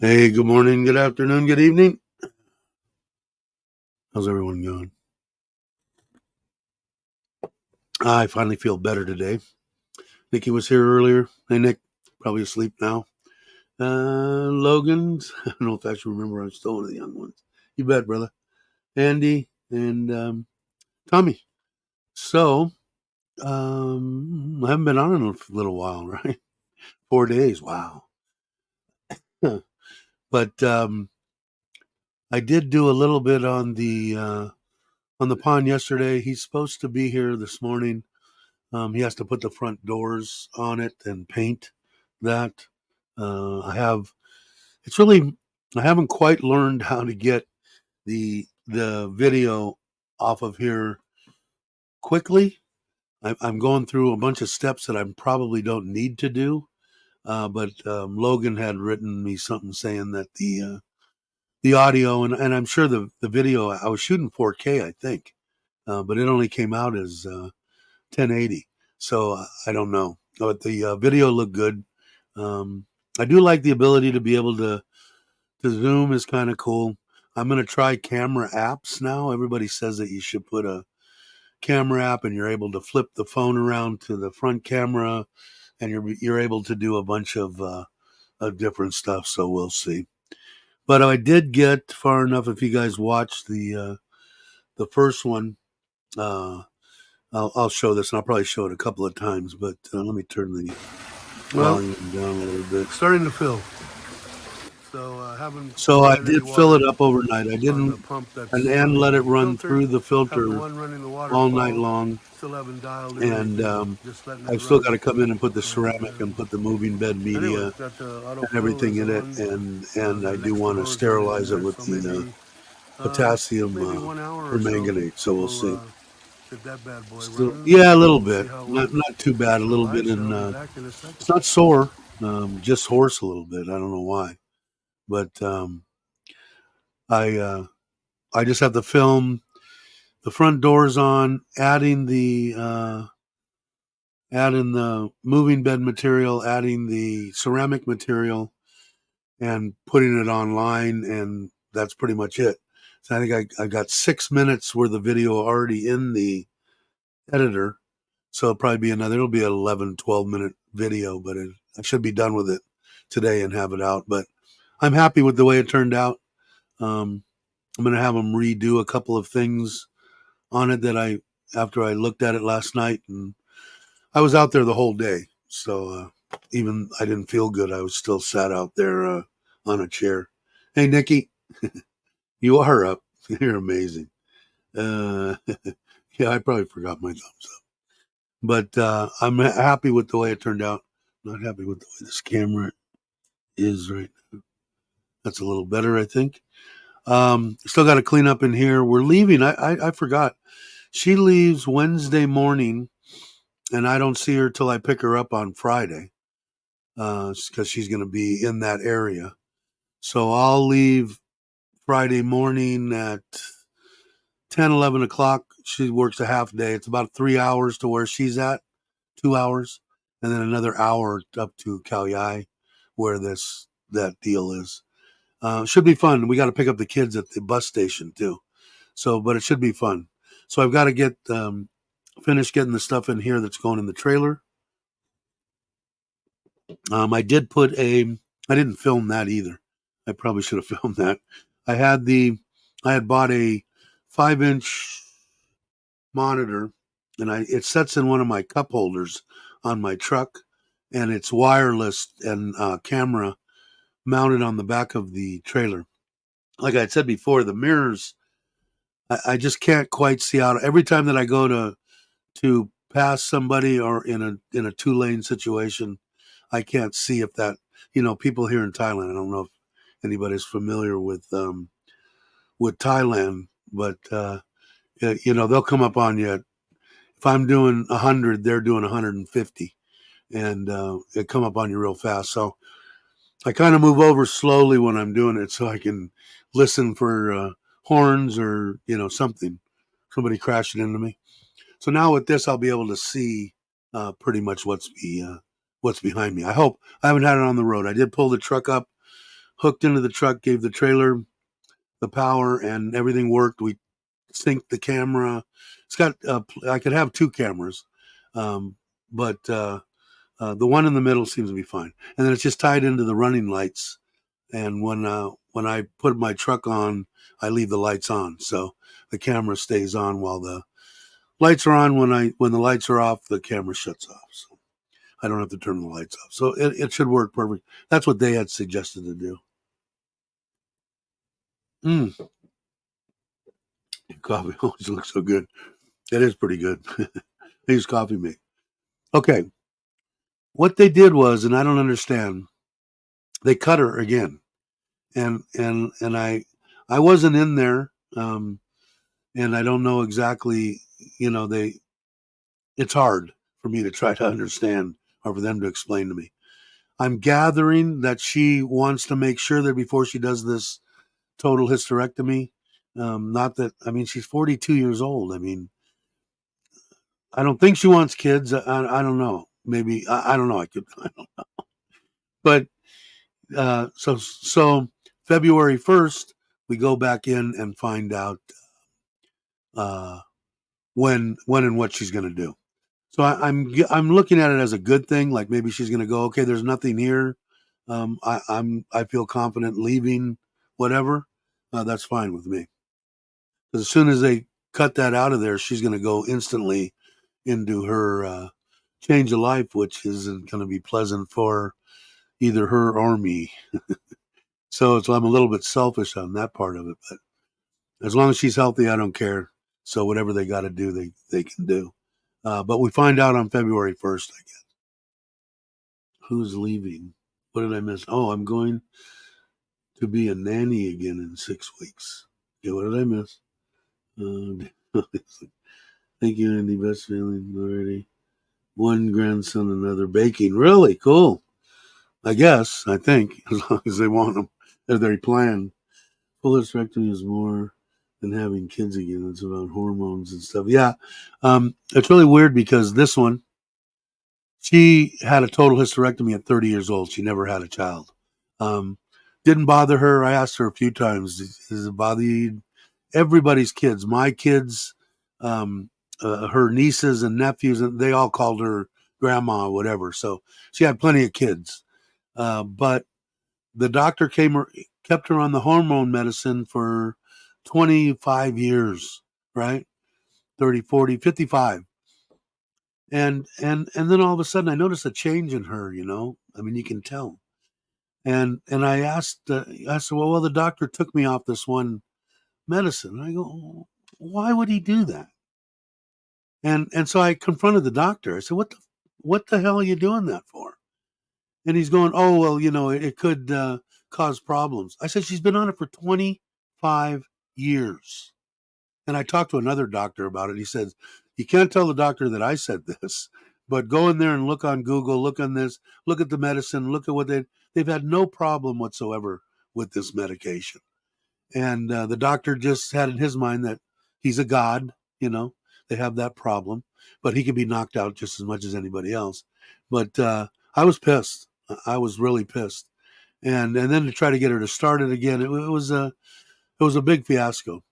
Hey, good morning, good afternoon, good evening. How's everyone going? I finally feel better today. Nikki was here earlier. Hey, Nick, probably asleep now. Logan, I don't know if I should remember. I'm still one of the young ones. You bet, brother. Andy and Tommy. So, I haven't been on in a little while, right? 4 days. Wow. But I did do a little bit on the pond yesterday. He's supposed to be here this morning. He has to put the front doors on it and paint that. I have. It's really. I haven't quite learned how to get the video off of here quickly. I'm going through a bunch of steps that I probably don't need to do. But Logan had written me something saying that the audio and I'm sure the video I was shooting 4K, I think, but it only came out as 1080. So I don't know, but the video looked good. I do like the ability to be able to zoom is kind of cool. I'm gonna try camera apps now. Everybody says that you should put a camera app, and you're able to flip the phone around to the front camera, and you're able to do a bunch of different stuff. So we'll see. But I did get far enough. If you guys watched the first one, uh, I'll show this, and I'll probably show it a couple of times. But let me turn the volume down a little bit. Starting to fill. So I did fill it up overnight. I didn't and let it run through the filter all night long. And I've still got to come in and put the ceramic and put the moving bed media and everything in it. And I do want to sterilize it with the potassium permanganate. So we'll see. Still, yeah, a little bit. Not too bad. A little bit in. It's not sore. Just hoarse a little bit. I don't know why, but I just have to film the front doors on, adding the moving bed material, adding the ceramic material, and putting it online, and that's pretty much it. So I think I got 6 minutes worth of video already in the editor. So it'll be an 11, 12-minute video, but I should be done with it today and have it out. But I'm happy with the way it turned out. I'm going to have them redo a couple of things on it after I looked at it last night, and I was out there the whole day. So even I didn't feel good. I was still sat out there on a chair. Hey, Nikki, you are up. You're amazing. Yeah, I probably forgot my thumbs up. But I'm happy with the way it turned out. Not happy with the way this camera is right now. That's a little better, I think. Still got to clean up in here. We're leaving. I forgot. She leaves Wednesday morning, and I don't see her till I pick her up on Friday because she's going to be in that area. So I'll leave Friday morning at 10, 11 o'clock. She works a half day. It's about 3 hours to where she's at, 2 hours, and then another hour up to Kalyai, where that deal is. Should be fun. We got to pick up the kids at the bus station too. So, but it should be fun. So I've got to get finish getting the stuff in here that's going in the trailer. I did I didn't film that either. I probably should have filmed that. I had bought a 5-inch monitor, and it sets in one of my cup holders on my truck, and it's wireless and camera mounted on the back of the trailer. Like I said before, the mirrors, I just can't quite see out. Every time that I go to pass somebody or in a 2-lane situation, I can't see if that, people here in Thailand, I don't know if anybody's familiar with Thailand, but they'll come up on you. If I'm doing 100, they're doing 150, and it come up on you real fast. So I kind of move over slowly when I'm doing it, so I can listen for horns or somebody crashing into me. So now with this, I'll be able to see pretty much what's behind me. I hope. I haven't had it on the road. I did pull the truck up hooked into the truck, gave the trailer the power, and everything worked. We synced the camera. It's got I could have two cameras, but the one in the middle seems to be fine. And then it's just tied into the running lights. And when I put my truck on, I leave the lights on, so the camera stays on while the lights are on. When the lights are off, the camera shuts off. So I don't have to turn the lights off. So it should work perfect. That's what they had suggested to do. Coffee always looks so good. It is pretty good. They use coffee mate. Okay. What they did was, and I don't understand, they cut her again. And I wasn't in there, and I don't know exactly, they it's hard for me to try to understand or for them to explain to me. I'm gathering that she wants to make sure that before she does this total hysterectomy, not that, I mean, she's 42 years old. I mean, I don't think she wants kids. I don't know. Maybe, I don't know. I don't know. But so February 1st, we go back in and find out uh, when and what she's going to do. So I'm looking at it as a good thing. Like maybe she's going to go, okay, there's nothing here. I feel confident leaving, whatever. That's fine with me. Because as soon as they cut that out of there, she's going to go instantly into her change of life, which isn't going to be pleasant for either her or me. So I'm a little bit selfish on that part of it. But as long as she's healthy, I don't care. So whatever they got to do, they can do. But we find out on February 1st, I guess. Who's leaving? What did I miss? Oh, I'm going to be a nanny again in 6 weeks. Okay, what did I miss? Thank you, Andy. Best feeling already. One grandson, another baking. Really cool. I guess, I think, as long as they want them, as they plan. Full hysterectomy is more than having kids again. It's about hormones and stuff. Yeah. It's really weird because this one, she had a total hysterectomy at 30 years old. She never had a child. Um, didn't bother her. I asked her a few times, does it bother you? Everybody's kids, my kids, um, her nieces and nephews, and they all called her grandma or whatever. So she had plenty of kids. But the doctor kept her on the hormone medicine for 25 years, right? 30, 40, 55. And then all of a sudden I noticed a change in her, I mean, you can tell. And I asked her, well, the doctor took me off this one medicine. And I go, why would he do that? And so I confronted the doctor. I said, what the hell are you doing that for? And he's going, oh, well, it could cause problems. I said, she's been on it for 25 years. And I talked to another doctor about it. He said, you can't tell the doctor that I said this, but go in there and look on Google, look on this, look at the medicine, look at what they've had no problem whatsoever with this medication. And the doctor just had in his mind that he's a god, they have that problem, but he can be knocked out just as much as anybody else. But I was pissed. I was really pissed. And then to try to get her to start it again, it was a big fiasco.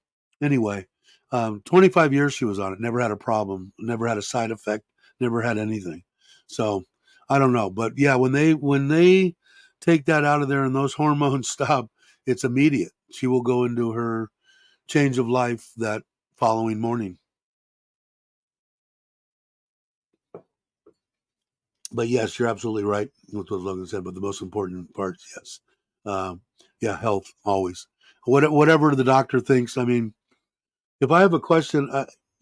Anyway, 25 years she was on it, never had a problem, never had a side effect, never had anything. So I don't know, but yeah, when they take that out of there and those hormones stop, it's immediate. She will go into her change of life that following morning. But yes, you're absolutely right with what Logan said. But the most important part, yes, yeah, health always. Whatever the doctor thinks. I mean, if I have a question,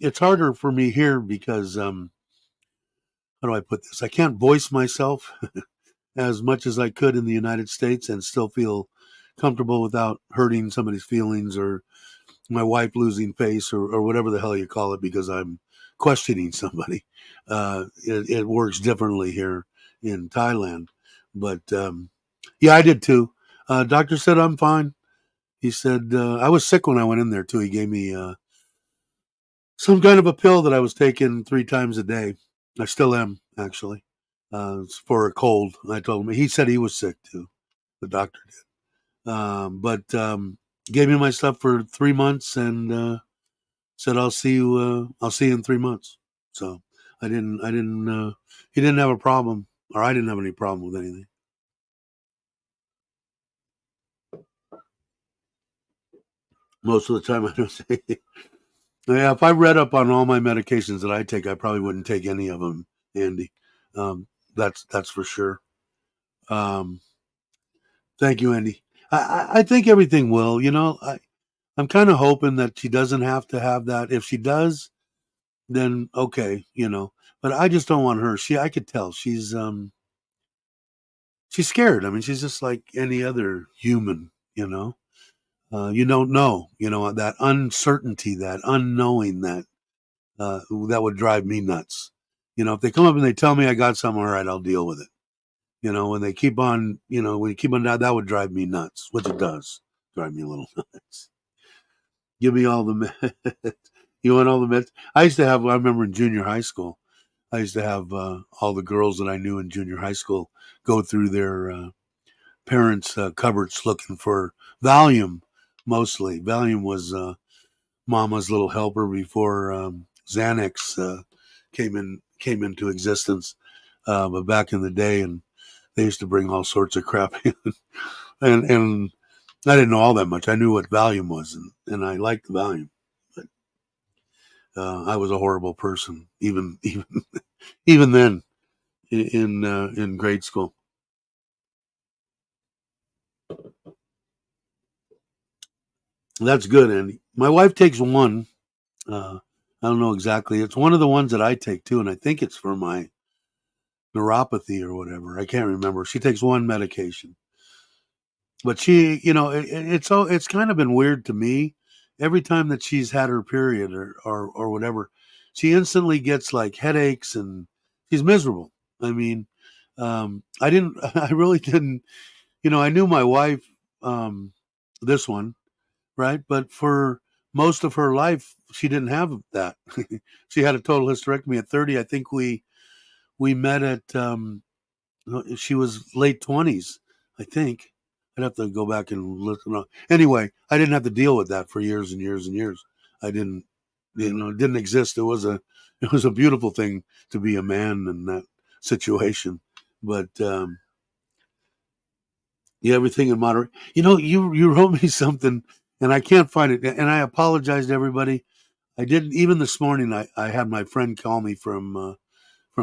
it's harder for me here because how do I put this? I can't voice myself as much as I could in the United States and still feel comfortable without hurting somebody's feelings or my wife losing face or whatever the hell you call it because I'm questioning somebody. It works differently here in Thailand. But yeah, I did too. Doctor said I'm fine. He said I was sick when I went in there too. He gave me some kind of a pill that I was taking 3 times a day. I still am, actually. It's for a cold. I told him. He said he was sick too. The doctor did. But gave me my stuff for 3 months and said I'll see you. I'll see you in 3 months. So I didn't. I didn't. He didn't have a problem, or I didn't have any problem with anything. Most of the time, I don't say. Yeah, if I read up on all my medications that I take, I probably wouldn't take any of them, Andy. That's for sure. Um, Thank you, Andy. I think everything will. I'm kind of hoping that she doesn't have to have that. If she does, then okay. But I just don't want her. I could tell she's scared. I mean, she's just like any other human. You don't know. That uncertainty, that unknowing, that would drive me nuts. If they come up and they tell me I got something, all right, I'll deal with it. When they keep on, when you keep on that would drive me nuts, which it does drive me a little nuts. Give me all the meds. You want all the meds? I remember in junior high school, I used to have all the girls that I knew in junior high school go through their parents' cupboards looking for Valium, mostly. Valium was Mama's little helper before Xanax came into existence. But back in the day, and they used to bring all sorts of crap in. and I didn't know all that much. I knew what Valium was, and I liked Valium. But I was a horrible person, even then in grade school. That's good, Andy. My wife takes one. I don't know exactly. It's one of the ones that I take too, and I think it's for my neuropathy or whatever. I can't remember. She takes one medication, but it's kind of been weird to me. Every time that she's had her period or whatever, she instantly gets like headaches and she's miserable. I mean, I didn't. I really didn't. I knew my wife, this one, right? But for most of her life, she didn't have that. She had a total hysterectomy at 30. I think we met at she was late 20s. I think I'd have to go back and listen. Anyway, I didn't have to deal with that for years and years and years. I didn't, it didn't exist. It was a beautiful thing to be a man in that situation. But yeah, everything in moderate. You wrote me something, and I can't find it. And I apologize to everybody. I didn't even this morning. I had my friend call me from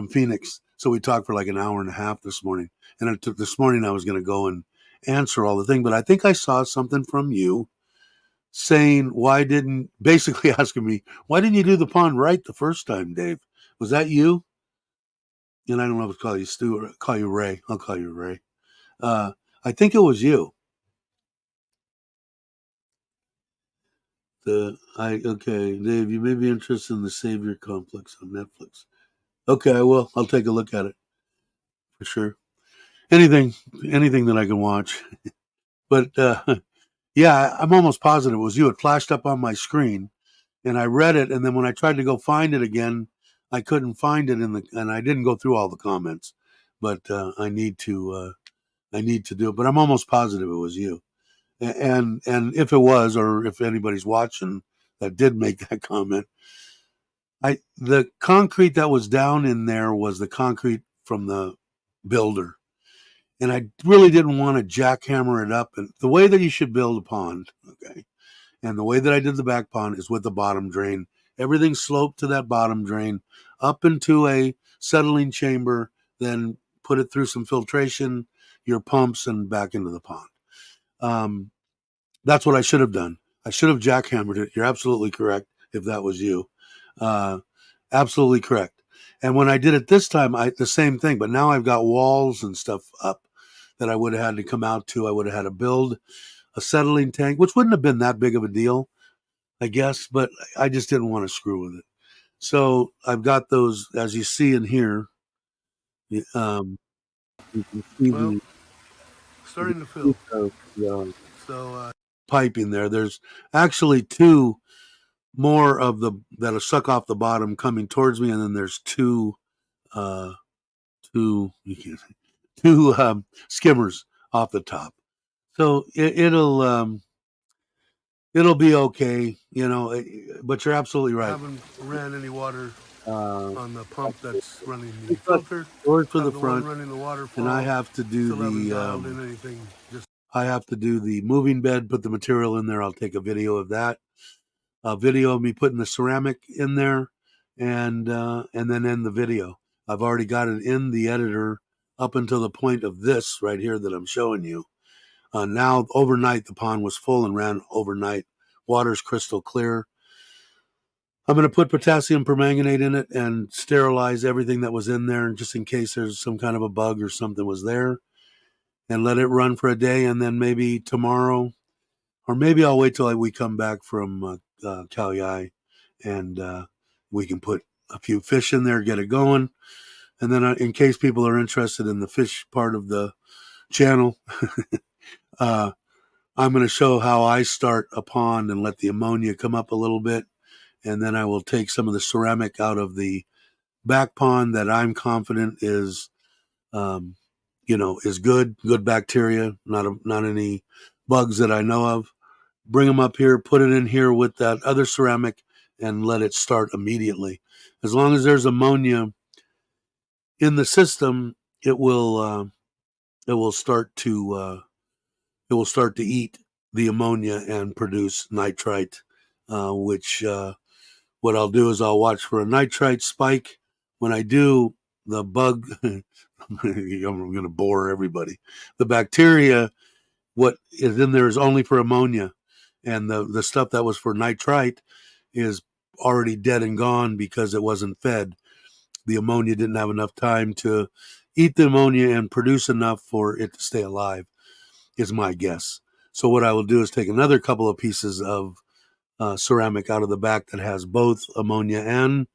Phoenix, so we talked for like an hour and a half this morning. And it took this morning. I was going to go and answer all the thing, but I think I saw something from you saying basically asking me why didn't you do the pond right the first time, Dave? Was that you? And I don't know if to call you Stu or call you Ray. I'll call you Ray. Uh, I think it was you. Okay, Dave, you may be interested in the Savior Complex on Netflix. Okay, I will. I'll take a look at it for sure. Anything, anything that I can watch. But yeah, I'm almost positive it was you. It flashed up on my screen, and I read it, and then when I tried to go find it again, I couldn't find it and I didn't go through all the comments. But I need to do it. But I'm almost positive it was you. And if it was, or if anybody's watching that did make that comment, the concrete that was down in there was the concrete from the builder, and I really didn't want to jackhammer it up. And the way that you should build a pond, okay, and the way that I did the back pond is with the bottom drain. Everything sloped to that bottom drain up into a settling chamber, then put it through some filtration, your pumps, and back into the pond. Um, that's what I should have done. I should have jackhammered it. You're absolutely correct if that was you. Uh, Absolutely correct. And when I did it this time, the same thing, but now I've got walls and stuff up that I would have had to come out to. I would have had to build a settling tank, which wouldn't have been that big of a deal, I guess, but I just didn't want to screw with it. So I've got those, as you see in here. Um, you can see starting to fill. Piping there. There's actually two more of the that'll suck off the bottom coming towards me, and then there's two skimmers off the top. So it'll be okay, but you're absolutely right. I haven't ran any water on the pump that's running the filter. Doors for the front, running the waterfall, and I have to do I have to do the moving bed, put the material in there. I'll take a video of that. A video of me putting the ceramic in there, and then end the video. I've already got it in the editor up until the point of this right here that I'm showing you. Now, overnight, the pond was full and ran overnight. Water's crystal clear. I'm going to put potassium permanganate in it and sterilize everything that was in there, just in case there's some kind of a bug or something was there, and let it run for a day. And then maybe tomorrow, or maybe I'll wait till we come back from Kalyai, and we can put a few fish in there, get it going. And then in case people are interested in the fish part of the channel, I'm going to show how I start a pond and let the ammonia come up a little bit. And then I will take some of the ceramic out of the back pond that I'm confident is, is good bacteria, not any bugs that I know of. Bring them up here, put it in here with that other ceramic, and let it start immediately. As long as there's ammonia in the system, it will start to eat the ammonia and produce nitrite, which what I'll do is I'll watch for a nitrite spike. When I do, the bug, I'm going to bore everybody. The bacteria, what is in there is only for ammonia, and the stuff that was for nitrite is already dead and gone because it wasn't fed. The ammonia didn't have enough time to eat the ammonia and produce enough for it to stay alive, is my guess. So what I will do is take another couple of pieces of ceramic out of the back that has both ammonia and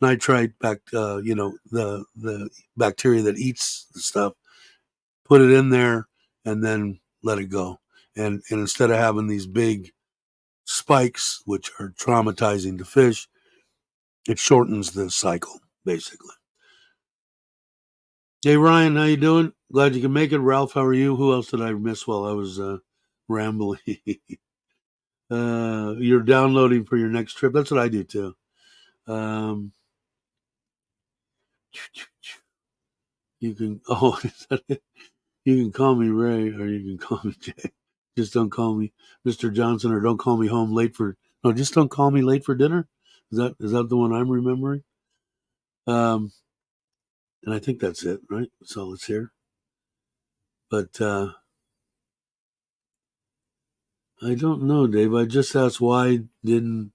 nitrite, the bacteria that eats the stuff, put it in there, and then let it go. And instead of having these big spikes, which are traumatizing to fish, it shortens the cycle, basically. Hey, Ryan, how you doing? Glad you can make it. Ralph, how are you? Who else did I miss while I was rambling? You're downloading for your next trip. That's what I do, too. You can, you can call me Ray, or you can call me Jay. Just don't call me Mr. Johnson, or don't call me home late for, no, just don't call me late for dinner. Is that the one I'm remembering? And I think that's it, right? That's all that's here. But I don't know, Dave. I just asked why didn't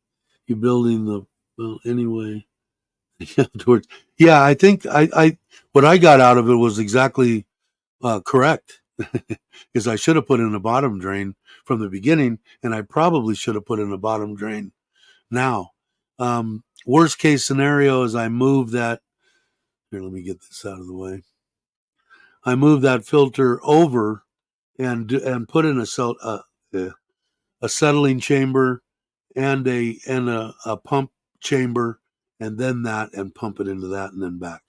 you building the, well, anyway. Yeah, I think I what I got out of it was exactly correct. Is I should have put in a bottom drain from the beginning, and I probably should have put in a bottom drain now. Worst case scenario is I move that. Here, let me get this out of the way. I move that filter over and put in a settling chamber and a pump chamber, and then that, and pump it into that, and then back.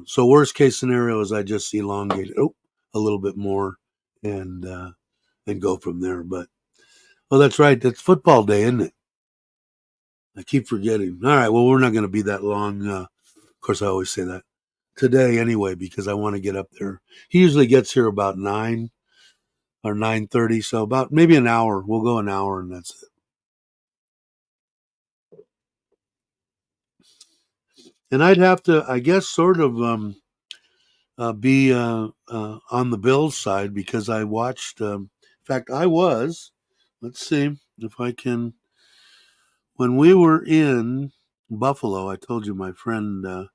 So worst case scenario is I just elongate it a little bit more and go from there. But that's right. That's football day, isn't it? I keep forgetting. All right. Well, we're not going to be that long. Of course, I always say that today anyway, because I want to get up there. He usually gets here about 9 or 9:30. So about maybe an hour. We'll go an hour, and that's it. And I'd have to, I guess, sort of be on the Bills side, because I watched. In fact, I was. Let's see if I can. When we were in Buffalo, I told you my friend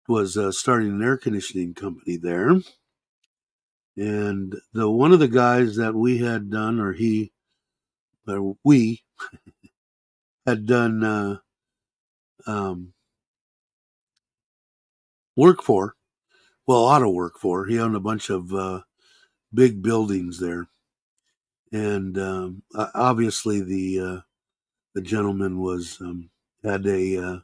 was starting an air conditioning company there, and one of the guys that we had done, or we had done work for. Well, auto work for. He owned a bunch of big buildings there, and obviously the gentleman was had a.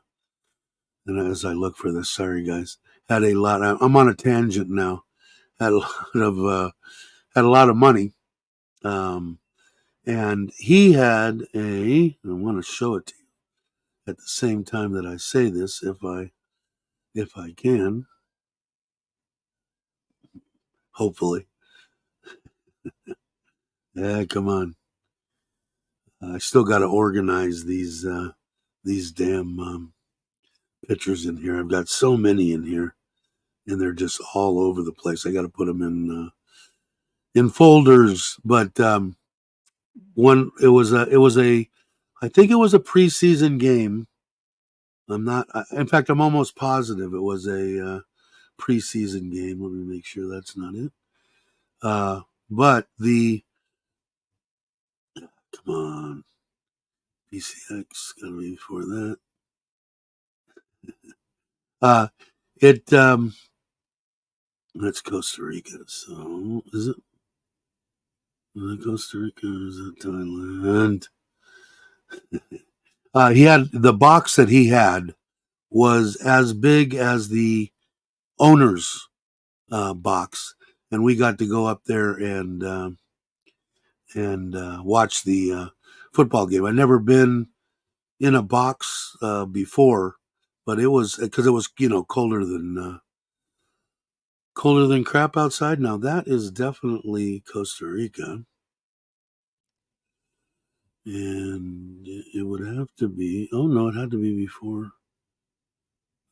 And as I look for this, sorry guys, had a lot. I'm on a tangent now. Had a lot of had a lot of money. And he had I want to show it to you at the same time that I say this, if I can, hopefully. Yeah, come on. I still got to organize these damn pictures in here. I've got so many in here, and they're just all over the place. I got to put them in folders. But I think it was a preseason game. I'm not. In fact, I'm almost positive it was a preseason game. Let me make sure that's not it. But come on, PCX gotta be before that. Uh, it That's Costa Rica. So is it Costa Rica or is it Thailand? He had the box that he had was as big as the owner's box, and we got to go up there and watch the football game. I'd never been in a box before, but it was because it was colder than crap outside. Now that is definitely Costa Rica, and it would have to be. Oh no, it had to be before.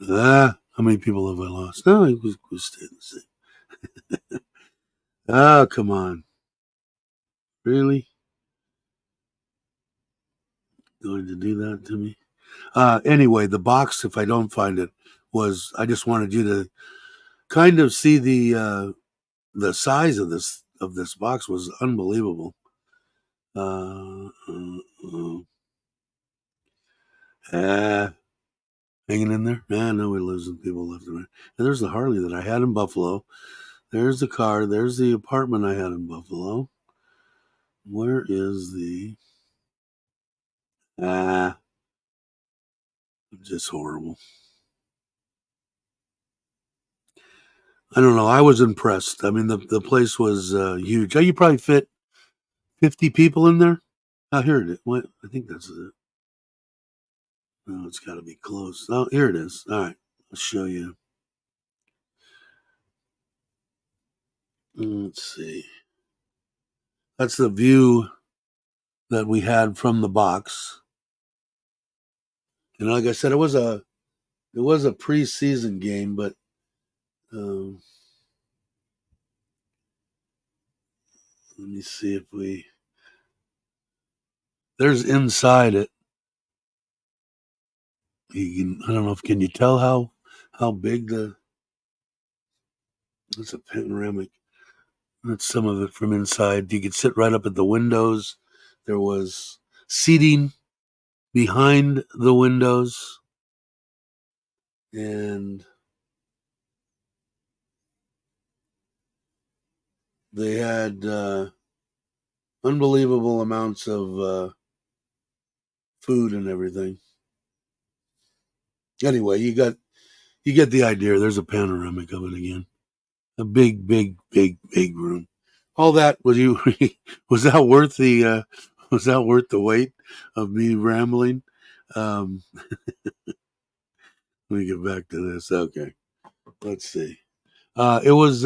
How many people have I lost? No, it was staying the same. Oh, come on, really going to do that to me? Anyway, the box, if I don't find it, was I just wanted you to kind of see the size of this box was unbelievable. Ah, hanging in there. No, we're losing people left and right. And there's the Harley that I had in Buffalo. There's the car. There's the apartment I had in Buffalo. Where is the ah? Just horrible. I don't know. I was impressed. I mean, the place was huge. You probably fit 50 people in there. Oh, here it is. What? I think that's it. Oh, it's got to be close. Oh, here it is. All right, I'll show you. Let's see. That's the view that we had from the box. And like I said, it was a preseason game, but let me see if there's inside it. I don't know if can you tell how big it's a panoramic. That's some of it from inside. You could sit right up at the windows. There was seating behind the windows, and they had unbelievable amounts of food and everything. Anyway, you get the idea. There's a panoramic of it again. A big, big, big, big room. All that was you. Was that worth the? Was that worth the wait of me rambling? Um, Let me get back to this. Okay, let's see. It was.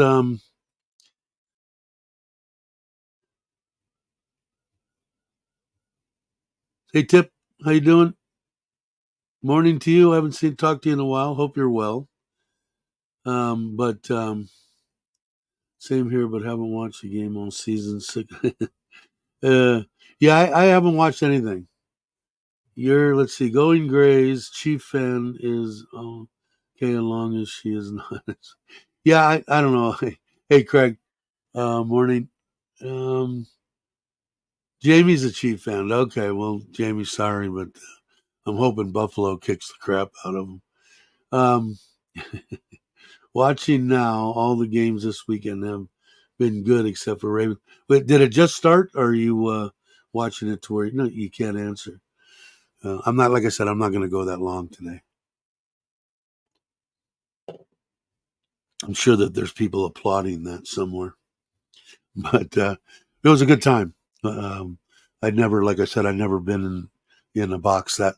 Hey, Tip, how you doing? Morning to you. I haven't talked to you in a while. Hope you're well. But same here. But haven't watched the game all season. uh, yeah, I haven't watched anything. Let's see, Going Grays Chief fan is okay as long as she is not. Yeah, I don't know. Hey, Craig. Morning. Um, Jamie's a Chief fan. Okay, well, Jamie, sorry, but I'm hoping Buffalo kicks the crap out of them. Um, Watching now, all the games this weekend have been good except for Ravens. Wait, did it just start, or are you watching it to where no, you can't answer? I'm not, like I said, I'm not going to go that long today. I'm sure that there's people applauding that somewhere. But it was a good time. I'd never, like I said, I'd never been in a box that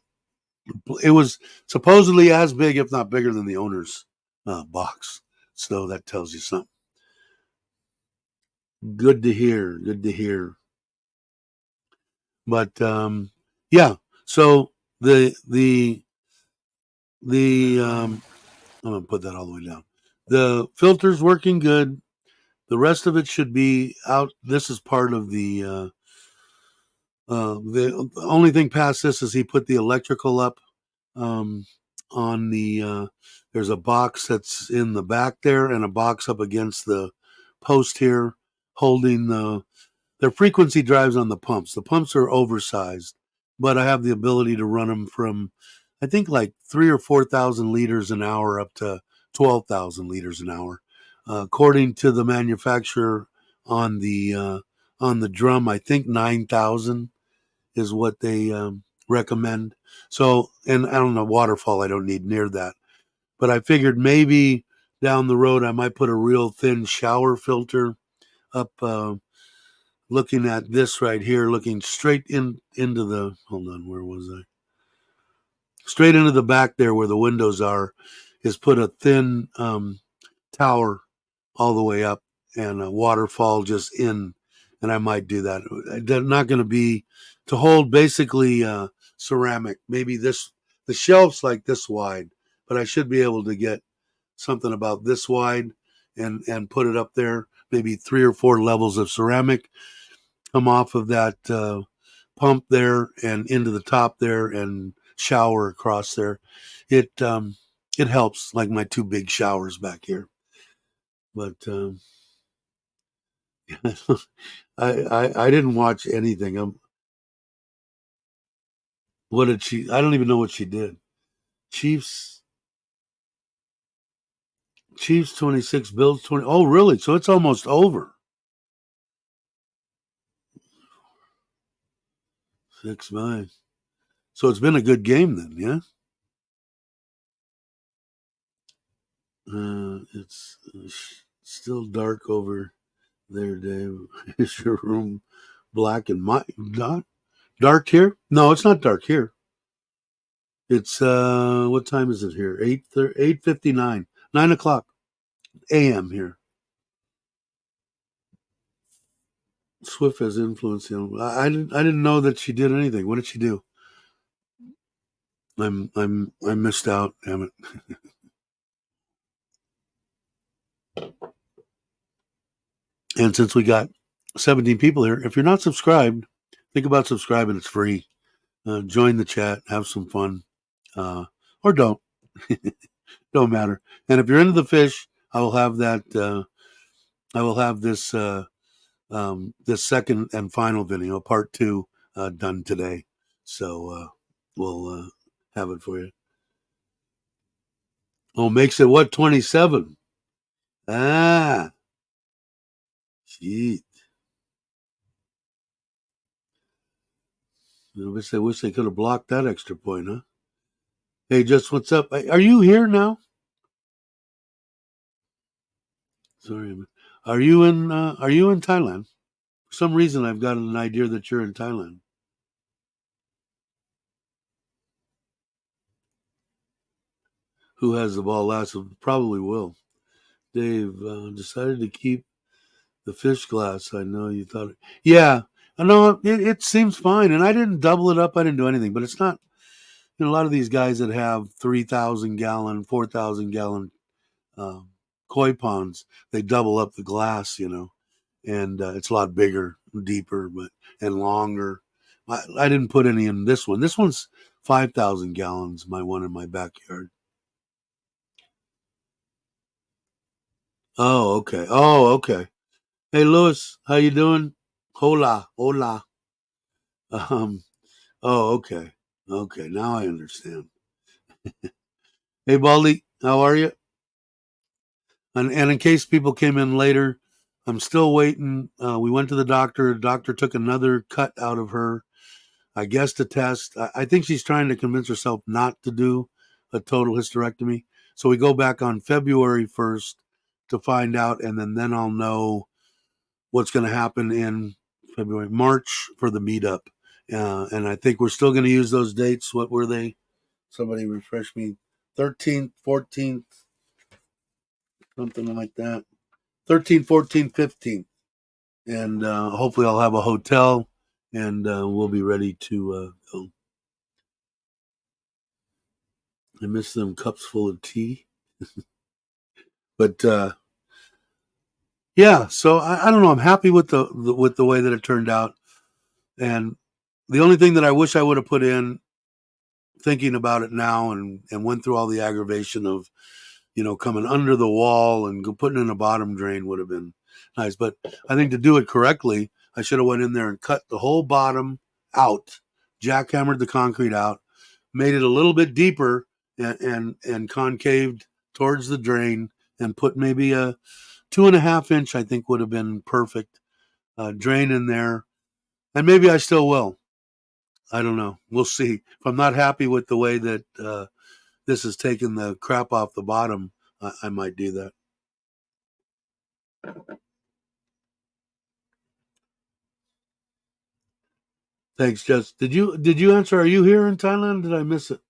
it was supposedly as big, if not bigger, than the owner's box. So that tells you something. Good to hear. Good to hear. But yeah. So the I'm gonna put that all the way down. The filter's working good. The rest of it should be out. This is part of the only thing past this is he put the electrical up um, on the. There's a box that's in the back there, and a box up against the post here, holding their frequency drives on the pumps. The pumps are oversized, but I have the ability to run them from, I think, like 3 or 4 thousand liters an hour up to 12,000 liters an hour, according to the manufacturer on the drum. I think 9,000 is what they recommend. So, and I don't know, waterfall, I don't need near that. But I figured maybe down the road I might put a real thin shower filter up, looking at this right here, looking straight into the, hold on, where was I? Straight into the back there where the windows are, is put a thin tower all the way up and a waterfall just in, and I might do that. They're not going to be to hold basically ceramic. Maybe the shelf's like this wide, but I should be able to get something about this wide and put it up there. Maybe 3 or 4 levels of ceramic come off of that pump there and into the top there and shower across there. It helps, like my 2 big showers back here. But I didn't watch anything. What did she? I don't even know what she did. Chiefs Chiefs 26, Bills 20. Oh, really? So it's almost over. 6-9. So it's been a good game then, yeah. It's still dark over there, Dave. Is your room black and dark here? No, it's not dark here. It's what time is it here? 8:59, 9 o'clock a.m. here. Swift has influence. I didn't know that she did anything. What did she do? I missed out. Damn it. And since we got 17 people here, if you're not subscribed, think about subscribing. It's free. Join the chat, have some fun, or don't. Don't matter. And if you're into the fish, I will have that. I will have this second and final video, part 2, done today. So we'll have it for you. Oh, makes it what, 27? Ah, gee. I wish they could have blocked that extra point, huh? Hey, just what's up? Are you here now? Sorry, are you in? Are you in Thailand? For some reason, I've got an idea that you're in Thailand. Who has the ball last? Probably will. Dave decided to keep the fish glass. I know you thought. Yeah, I know it seems fine, and I didn't double it up. I didn't do anything, but it's not. A lot of these guys that have 3,000 gallon, 4,000 gallon koi ponds, they double up the glass, and it's a lot bigger, deeper, and longer. I didn't put any in this one. This one's 5,000 gallons. My one in my backyard. Oh, okay. Oh, okay. Hey, Louis, how you doing? Hola, hola. Um. Oh, okay. Okay. Now I understand. Hey, Baldy, how are you? And in case people came in later, I'm still waiting. We went to the doctor. The doctor took another cut out of her, I guess, to test. I think she's trying to convince herself not to do a total hysterectomy. So we go back on February 1st to find out, and then I'll know what's going to happen in February, March for the meetup. And I think we're still going to use those dates. What were they? Somebody refresh me. 13th, 14th, something like that. 13th, 14th, 15th. And hopefully I'll have a hotel and we'll be ready to go. I miss them cups full of tea. But yeah, so I don't know. I'm happy with the way that it turned out. And the only thing that I wish I would have put in, thinking about it now, and went through all the aggravation of, coming under the wall and putting in a bottom drain would have been nice. But I think to do it correctly, I should have went in there and cut the whole bottom out, jackhammered the concrete out, made it a little bit deeper, and concaved towards the drain, and put maybe a 2.5 inch, I think would have been perfect, drain in there. And maybe I still will. I don't know. We'll see. If I'm not happy with the way that this has taken the crap off the bottom, I might do that. Thanks, Jess. Did you answer? Are you here in Thailand? Did I miss it?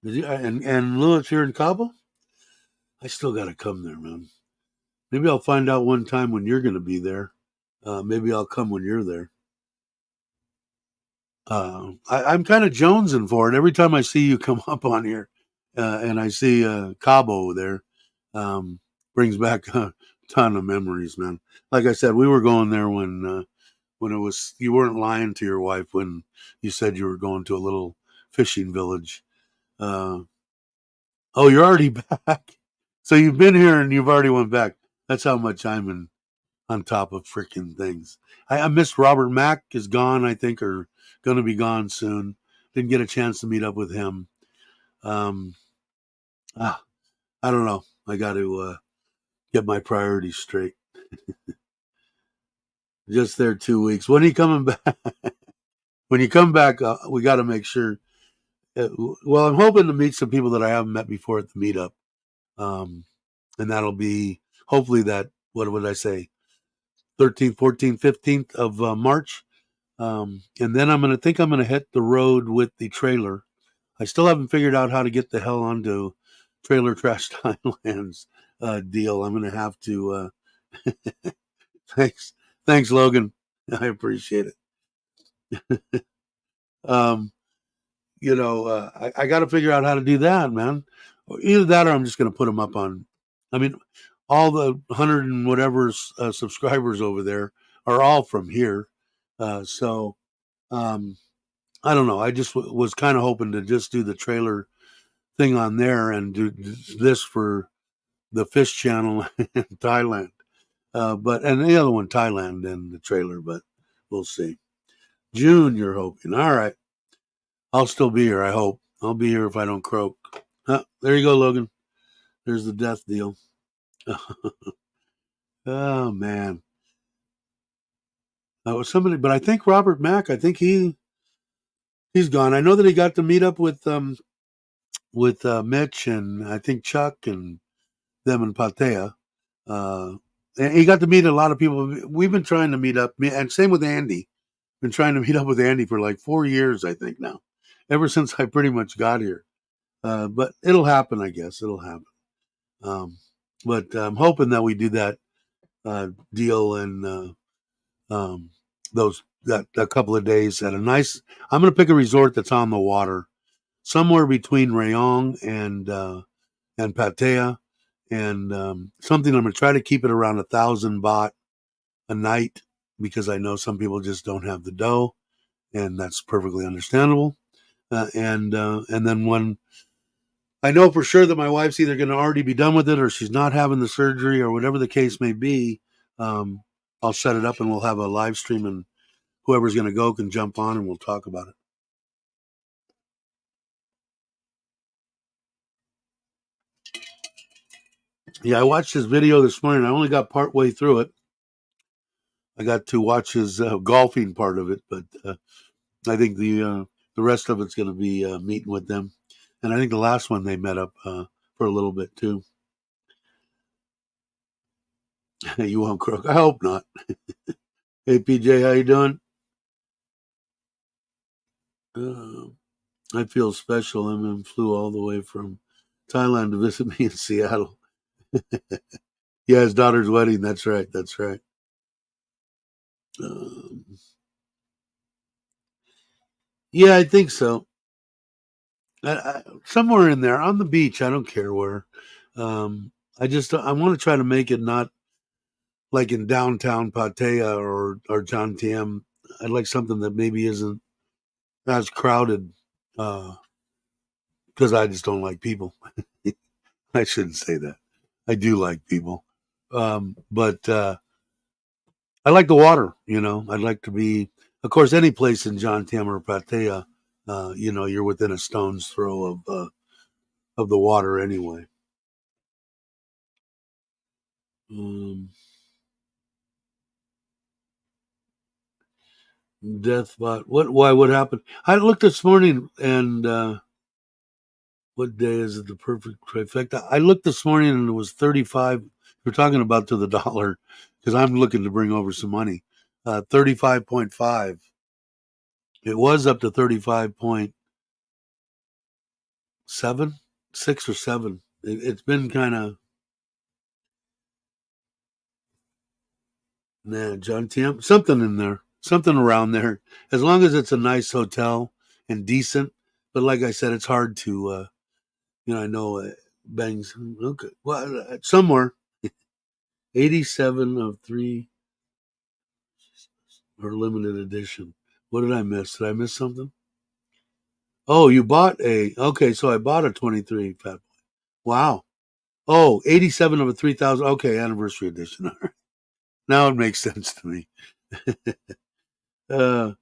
Did you? And Lewis here in Kabul? I still got to come there, man. Maybe I'll find out one time when you're going to be there. Maybe I'll come when you're there. I'm kind of jonesing for it every time I see you come up on here, and I see Cabo there. Brings back a ton of memories, man. Like I said, we were going there when it was, you weren't lying to your wife when you said you were going to a little fishing village. Uh, oh, you're already back. So you've been here and you've already went back. That's how much I'm on top of freaking things. I miss Robert Mack is gone, I think, or going to be gone soon. Didn't get a chance to meet up with him. Um, I don't know. I got to get my priorities straight. Just there 2 weeks. When are you coming back? When you come back, we got to make sure. Well, I'm hoping to meet some people that I haven't met before at the meetup, and that'll be hopefully that. What would I say? 13th, 14th, 15th of March. And then I'm gonna hit the road with the trailer. I still haven't figured out how to get the hell onto Trailer Trash Thailand's deal. I'm gonna have to. Thanks, thanks, Logan. I appreciate it. um, I got to figure out how to do that, man. Either that, or I'm just gonna put them up on. I mean, all the 100 and whatever subscribers over there are all from here, so. Um, I don't know. I just was kind of hoping to just do the trailer thing on there and do this for the fish channel in Thailand. But and the other one, Thailand, and the trailer. But we'll see. June, you're hoping. All right. I'll still be here. I hope. I'll be here if I don't croak. There you go, Logan. There's the death deal. Oh man. That was somebody, but I think Robert Mack. I think he's gone. I know that he got to meet up with Mitch and I think Chuck and them in Pattaya. And he got to meet a lot of people. We've been trying to meet up, and same with Andy. Been trying to meet up with Andy for like 4 years, I think now, ever since I pretty much got here. But it'll happen, I guess. It'll happen. But I'm hoping that we do that deal in those that a couple of days at a nice. I'm going to pick a resort that's on the water, somewhere between Rayong and Pattaya, and something I'm going to try to keep it around 1,000 baht a night because I know some people just don't have the dough, and that's perfectly understandable. And then when I know for sure that my wife's either going to already be done with it or she's not having the surgery or whatever the case may be, I'll set it up and we'll have a live stream and whoever's going to go can jump on and we'll talk about it. Yeah, I watched his video this morning. I only got part way through it. I got to watch his golfing part of it, but I think the rest of it's going to be meeting with them, and I think the last one they met up for a little bit too. You won't croak. I hope not. Hey, PJ, how you doing? Uh, I feel special. Flew all the way from Thailand to visit me in Seattle. Yeah, his daughter's wedding. That's right. That's right. Um, yeah, I think so. Somewhere in there on the beach. I don't care where. Um, I want to try to make it not like in downtown Pattaya or John Tiem. I'd like something that maybe isn't as crowded because I just don't like people. I shouldn't say that. I do like people, but I like the water. I'd like to be, of course, any place in John Tiem or Pattaya. You're within a stone's throw of the water anyway. Um, Death bot. What? Why? What happened? I looked this morning, and what day is it? The perfect trifecta. I looked this morning, and it was 35. We're talking about to the dollar because I'm looking to bring over some money. 35.5. It was up to 35.7, 6 or 7. It's been kind of nah, John Tiemp, something in there, something around there. As long as it's a nice hotel and decent. But like I said, it's hard to I know bangs. Okay, well, somewhere 87 of 3 or limited edition. What did I miss? Did I miss something? Oh, you bought a okay. So I bought a 23 Fat Boy. Wow. Oh, 87 of a 3,000. Okay, anniversary edition. All right. Now it makes sense to me. uh,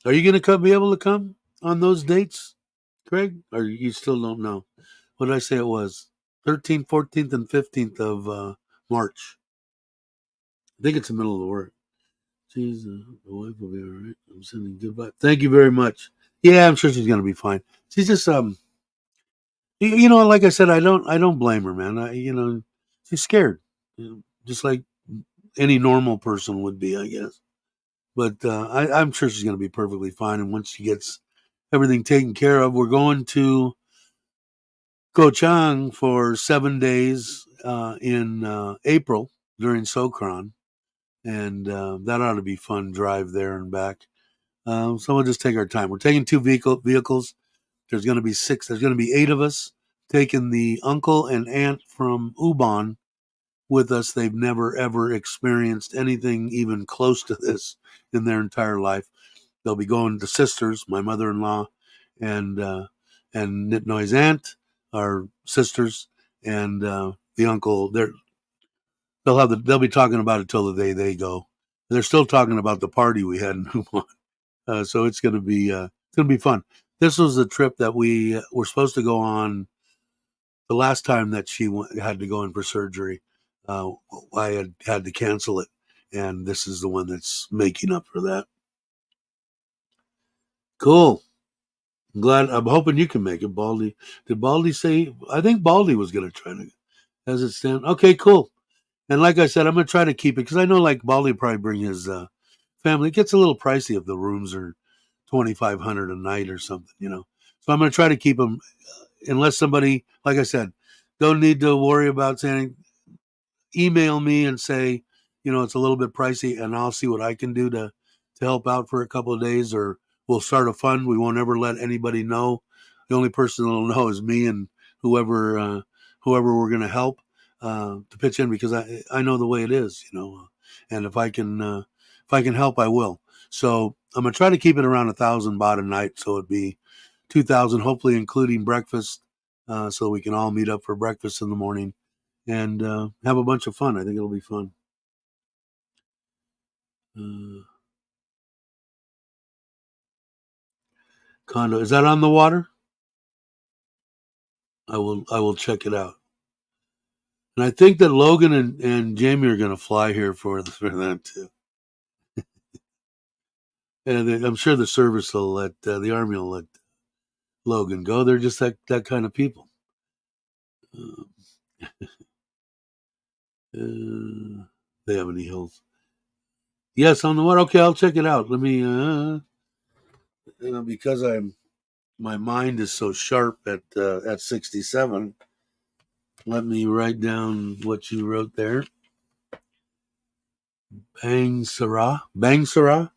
are you going to be able to come on those dates, Craig? Or you still don't know? What did I say it was? 13th, 14th, and 15th of March. I think it's the middle of the work. Jeez, the wife will be all right. I'm sending goodbye. Thank you very much. Yeah, I'm sure she's going to be fine. She's just like I said, I don't blame her, man. She's scared, just like any normal person would be, I guess. But I'm sure she's going to be perfectly fine. And once she gets everything taken care of, we're going to Ko Chang for 7 days in April during Sokran, and that ought to be fun. Drive there and back. So we'll just take our time. We're taking two vehicles. There's going to be 6. There's going to be 8 of us. Taking the uncle and aunt from Ubon with us. They've never ever experienced anything even close to this in their entire life. They'll be going to sisters, my mother-in-law, and Nitnoy's aunt, our sisters, and the uncle. They'll be talking about it till the day they go. They're still talking about the party we had in Ubon. So it's gonna be fun. This was a trip that we were supposed to go on the last time that she had to go in for surgery. I had to cancel it, and this is the one that's making up for that. Cool. I'm glad. I'm hoping you can make it, Baldy. Did Baldy say? I think Baldy was going to try to. As it stand. Okay, cool. And like I said, I'm going to try to keep it because I know like Baldy will probably bring his family. It gets a little pricey if the rooms are 2,500 a night or something. So I'm going to try to keep them unless somebody, like I said, don't need to worry about saying email me and say, it's a little bit pricey, and I'll see what I can do to help out for a couple of days, or we'll start a fund. We won't ever let anybody know. The only person that'll know is me and whoever we're going to help to pitch in because I know the way it is. And if I can help, I will. So I'm gonna try to keep it around 1,000 baht a night, so it'd be 2,000, hopefully including breakfast, so we can all meet up for breakfast in the morning and have a bunch of fun. I think it'll be fun. Uh, Condo, is that on the water? I will check it out. And I think that Logan and Jamie are going to fly here for that too. And I'm sure the service will let the army will let Logan go. They're just that kind of people. Uh, uh, They have any hills? Yes, on the what? Okay, I'll check it out. Let me, because my mind is so sharp at 67. Let me write down what you wrote there. Bang Sarah. Bang Sarah.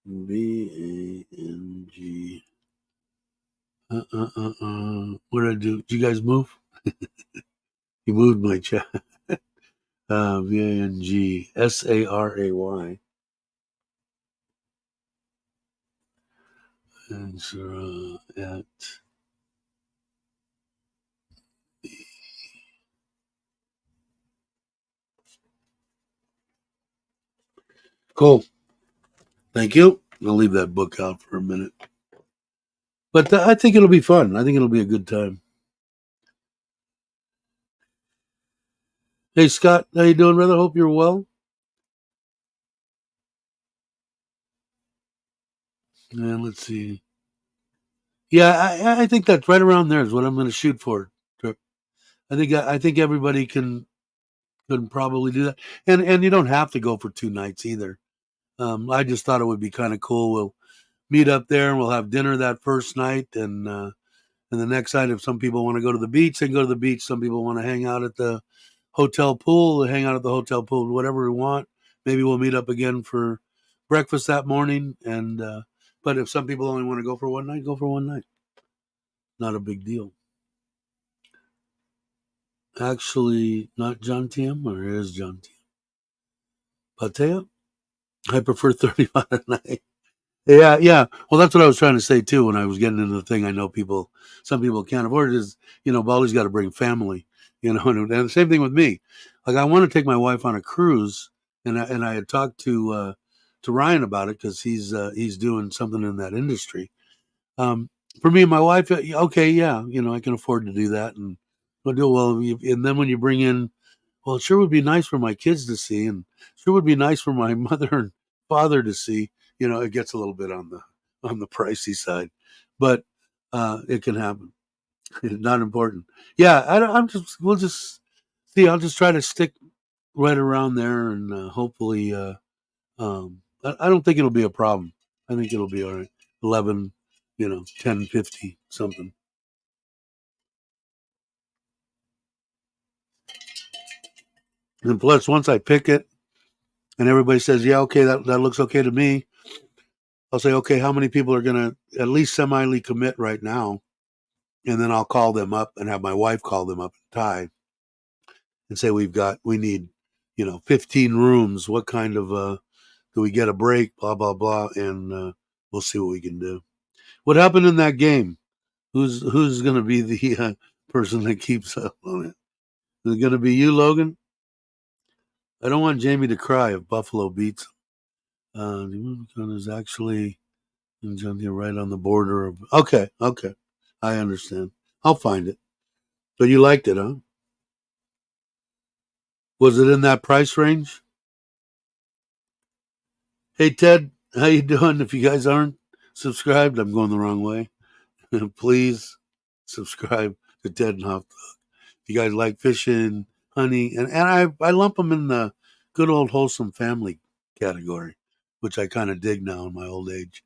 Bang. What did I do? Did you guys move? You moved my chat. Bang Saray. And Sarah at cool. Thank you. I'll leave that book out for a minute. But I think it'll be fun. I think it'll be a good time. Hey, Scott, how you doing, brother? Hope you're well. And let's see. Yeah, I think that's right around there is what I'm going to shoot for. Trip. I think everybody can probably do that, and you don't have to go for 2 nights either. I just thought it would be kind of cool. We'll meet up there and we'll have dinner that first night, and the next night, if some people want to go to the beach, they can go to the beach. Some people want to hang out at the hotel pool, they hang out at the hotel pool, whatever we want. Maybe we'll meet up again for breakfast that morning. And but if some people only want to go for one night, go for one night. Not a big deal. Actually, not John TM, or it is John TM. Patea? I prefer 35 a night. Yeah, yeah. Well, that's what I was trying to say too when I was getting into the thing. I know some people can't afford it. Is Bali's got to bring family. And the same thing with me. Like I want to take my wife on a cruise, and I had talked to Ryan about it because he's doing something in that industry. For me and my wife, okay, yeah, I can afford to do that, and we'll do well. And then when you bring in, well, it sure would be nice for my kids to see, and sure would be nice for my mother and father to see. It gets a little bit on the pricey side, but it can happen. It's not important. Yeah, we'll just see. I'll just try to stick right around there, and hopefully, I don't think it'll be a problem. I think it'll be all right. 11, 10:50 something. And plus, once I pick it, and everybody says, "Yeah, okay, that looks okay to me," I'll say, "Okay, how many people are going to at least semi commit right now?" And then I'll call them up and have my wife call them up, Ty, and say, we need 15 rooms. What kind of do we get a break? Blah blah blah, and we'll see what we can do. What happened in that game? Who's going to be the person that keeps up on it? Is it going to be you, Logan? I don't want Jamie to cry if Buffalo beats him. Is actually right on the border of. Okay, okay, I understand. I'll find it. But you liked it, huh? Was it in that price range? Hey Ted, how you doing? If you guys aren't subscribed, I'm going the wrong way. Please subscribe to Ted and Hop. If you guys like fishing, honey, and I lump them in the good old wholesome family category, which I kind of dig now in my old age.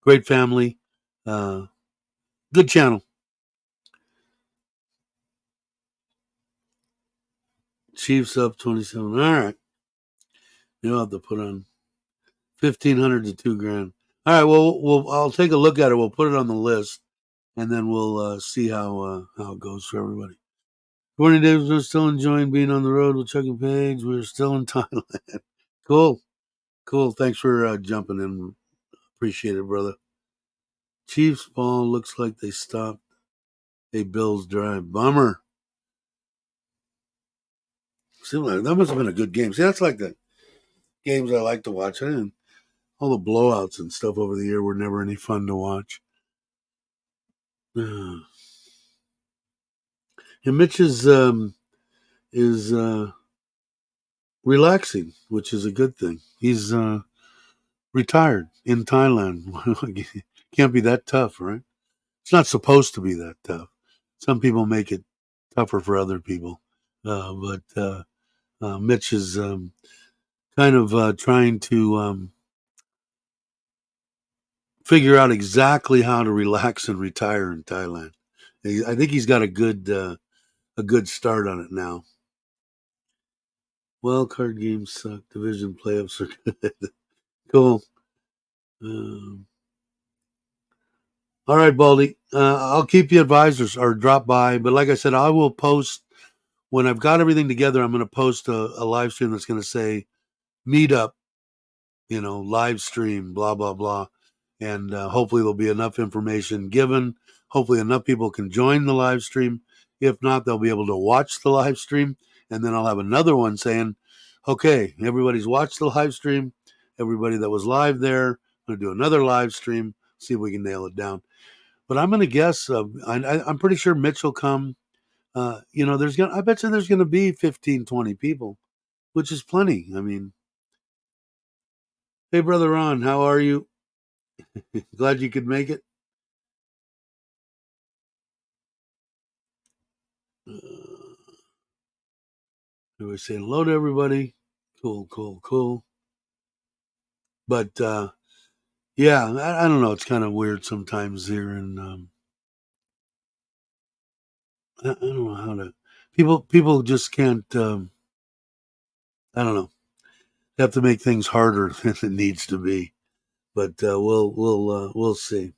Great family, good channel. Chiefs up 27. All right, you'll have to put on 1,500 to $2,000. All right, well, I'll take a look at it. We'll put it on the list, and then we'll see how it goes for everybody. 20 days, we're still enjoying being on the road with Chuck and Paige. We're still in Thailand. Cool. Thanks for jumping in. Appreciate it, brother. Chiefs ball looks like they stopped a Bills drive. Bummer. That must have been a good game. See, that's like the games I like to watch. All the blowouts and stuff over the year were never any fun to watch. And Mitch is relaxing, which is a good thing. He's retired in Thailand. Can't be that tough, right? It's not supposed to be that tough. Some people make it tougher for other people. But Mitch is kind of trying to figure out exactly how to relax and retire in Thailand. I think he's got a good start on it now. Wild card games suck. Division playoffs are good. Cool. Um, all right, Baldy. I'll keep you advised or drop by. But like I said, I will post when I've got everything together. I'm going to post a live stream that's going to say meetup, live stream, blah, blah, blah. And hopefully there'll be enough information given. Hopefully enough people can join the live stream. If not, they'll be able to watch the live stream. And then I'll have another one saying, okay, everybody's watched the live stream. Everybody that was live there, I'm going to do another live stream, see if we can nail it down. But I'm going to guess, I'm pretty sure Mitch will come. I bet you there's going to be 15, 20 people, which is plenty. I mean, hey, Brother Ron, how are you? Glad you could make it. I was saying hello to everybody. Cool, cool, cool. But yeah, I don't know. It's kind of weird sometimes here, and I don't know how to. People just can't. I don't know. They have to make things harder than it needs to be. But we'll see.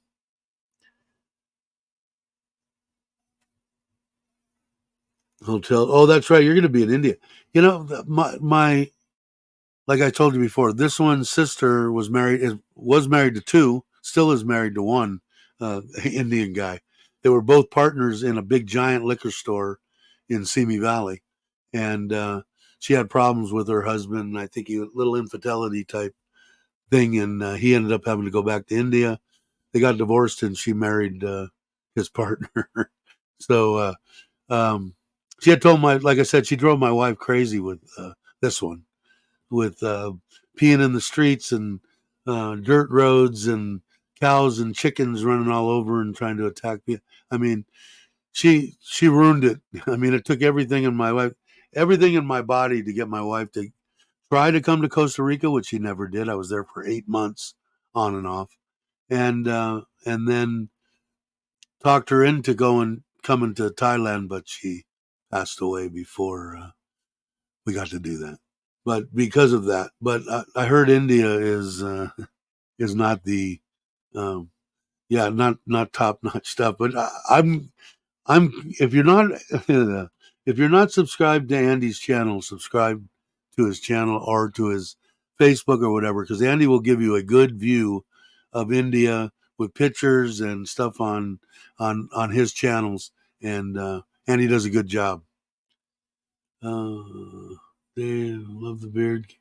Hotel. Oh, that's right. You're going to be in India. My like I told you before, this one's sister was married to two, still is married to one Indian guy. They were both partners in a big giant liquor store in Simi Valley, and she had problems with her husband. I think a little infidelity type thing, and he ended up having to go back to India. They got divorced, and she married his partner. So she had told like I said, she drove my wife crazy with this one, with peeing in the streets and dirt roads and cows and chickens running all over and trying to attack people. I mean, she ruined it. I mean, it took everything in my body to get my wife to try to come to Costa Rica, which she never did. I was there for 8 months on and off, and then talked her into coming to Thailand, but she passed away before we got to do that. But because of that, I heard India is not the um, yeah, not top notch stuff. But I'm if you're not if you're not subscribed to Andy's channel, subscribe to his channel or to his Facebook or whatever, because Andy will give you a good view of India with pictures and stuff on his channels, and Andy does a good job. Damn, love the beard.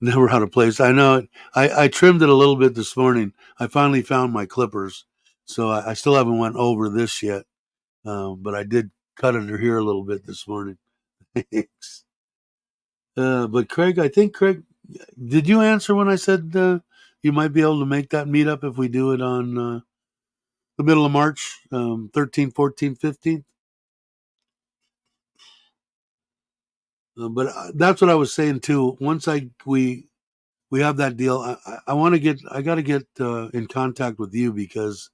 Never out of place. I know it. I trimmed it a little bit this morning. I finally found my clippers, so I still haven't went over this yet. But I did cut under here a little bit this morning. Thanks. But Craig, I think Craig, did you answer when I said you might be able to make that meetup if we do it on the middle of March, 13th, 14th, 15th? But that's what I was saying too. Once we have that deal, I got to get in contact with you, because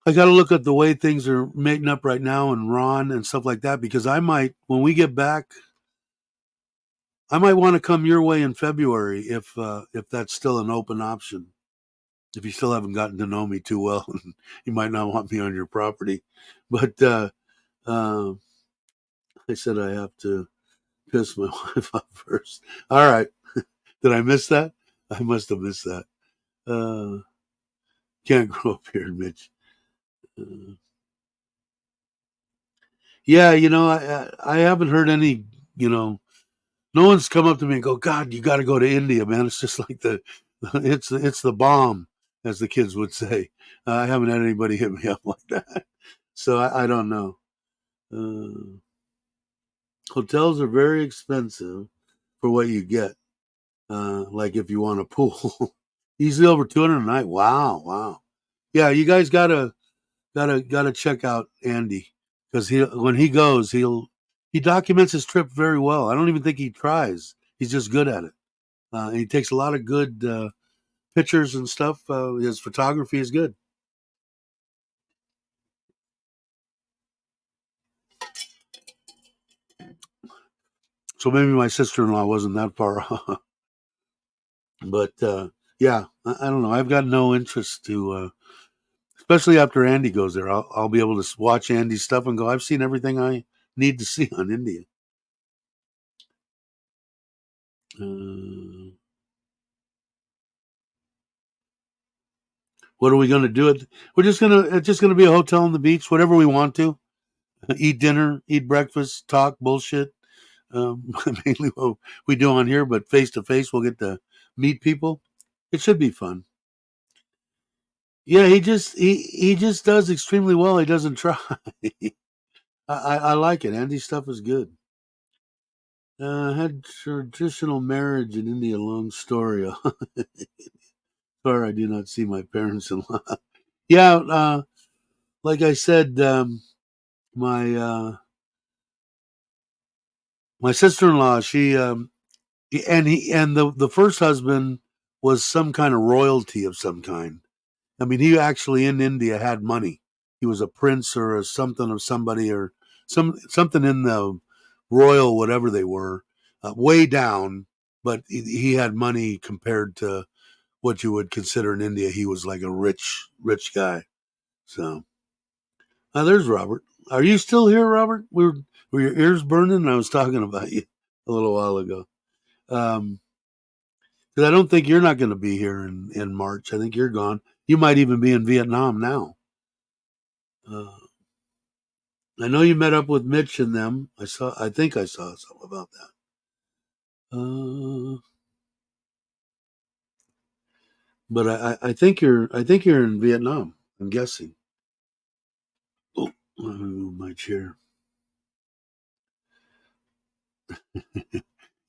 I got to look at the way things are making up right now and Ron and stuff like that, because when we get back, I might want to come your way in February if that's still an open option. If you still haven't gotten to know me too well, you might not want me on your property. But uh, I said I have to piss my wife off first. All right. Did I miss that? I must have missed that. Uh, can't grow up here, Mitch. Uh, yeah, I haven't heard any, no one's come up to me and go, God, you got to go to India, man. It's just like it's the bomb, as the kids would say. I haven't had anybody hit me up like that, so I don't know. Uh, Hotels are very expensive for what you get. Like if you want a pool, easily over 200 a night. Wow, wow. Yeah, you guys gotta check out Andy. because when he goes, he documents his trip very well. I don't even think he tries. He's just good at it. And he takes a lot of good pictures and stuff. His photography is good. So maybe my sister-in-law wasn't that far off. But yeah, I don't know. I've got no interest to, especially after Andy goes there. I'll be able to watch Andy's stuff and go, I've seen everything I need to see on India. What are we going to do? It's just gonna be a hotel on the beach, whatever we want to. Eat dinner, eat breakfast, talk bullshit. Mainly what we do on here, but face to face, we'll get to meet people. It should be fun. Yeah, he just does extremely well. He doesn't try. I like it. Andy's stuff is good. Had traditional marriage in India. Long story. Sorry, I do not see my parents-in-law. Yeah, like I said, my my sister-in-law, and the first husband was some kind of royalty of some kind. I mean, he actually in India had money. He was a prince or a something of somebody or something in the royal whatever they were, way down. But he had money compared to what you would consider in India. He was like a rich guy. So there's Robert. Are you still here, Robert? Were your ears burning? I was talking about you a little while ago. Because I don't think you're not going to be here in March. I think you're gone. You might even be in Vietnam now. Uh, I know you met up with Mitch and them. I think I saw something about that. But I think you're in Vietnam. I'm guessing. Oh, let me move my chair.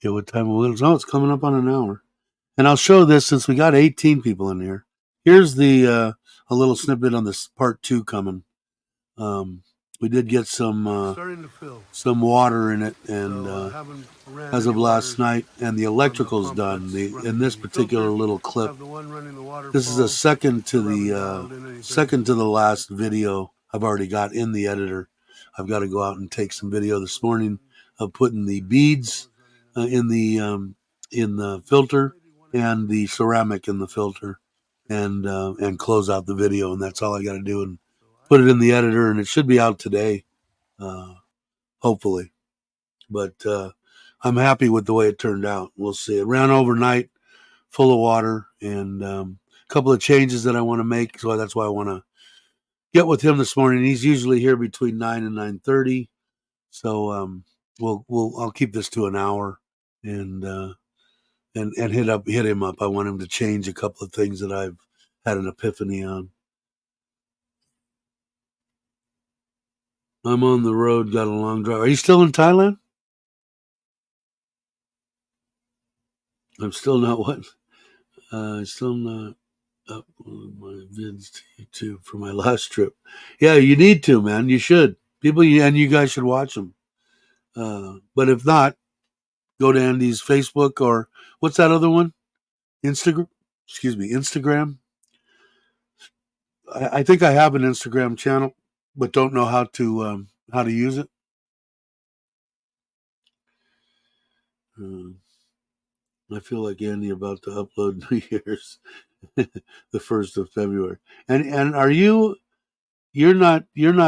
Yeah, what time will it? No, it's coming up on an hour. And I'll show this since we got 18 people in here. Here's the a little snippet on this part 2 coming. We did get some water in it, and as of last night, and the electrical's done. In this particular little clip, this is a second to the last video I've already got in the editor. I've got to go out and take some video this morning of putting the beads in the filter and the ceramic in the filter, and close out the video, and that's all I got to do, and put it in the editor, and it should be out today, hopefully. But I'm happy with the way it turned out. We'll see. It ran overnight, full of water, and a couple of changes that I want to make. So that's why I want to get with him this morning. He's usually here between 9 and 9:30. So I'll keep this to an hour, and hit him up. I want him to change a couple of things that I've had an epiphany on. I'm on the road, got a long drive. Are you still in Thailand? I'm still not what? Still not upload my vids to YouTube for my last trip. Yeah, you need to, man. You should. And you guys should watch them. But if not, go to Andy's Facebook or what's that other one? Instagram. Excuse me, Instagram. I think I have an Instagram channel, but don't know how to use it. I feel like Andy about to upload New Year's, the 1st of February. And you're not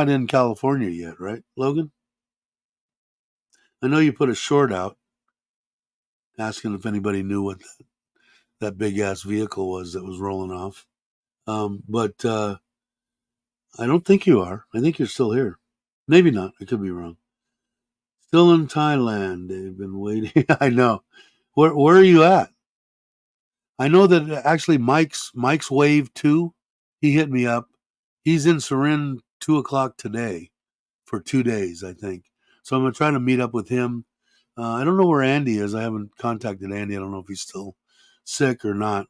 in California yet, right, Logan? I know you put a short out asking if anybody knew what that big ass vehicle was that was rolling off. But I don't think you are. I think you're still here. Maybe not. I could be wrong. Still in Thailand. They've been waiting. I know. Where are you at? I know that actually Mike's Wave 2, he hit me up. He's in Surin 2:00 today for 2 days, I think. So I'm going to try to meet up with him. I don't know where Andy is. I haven't contacted Andy. I don't know if he's still sick or not.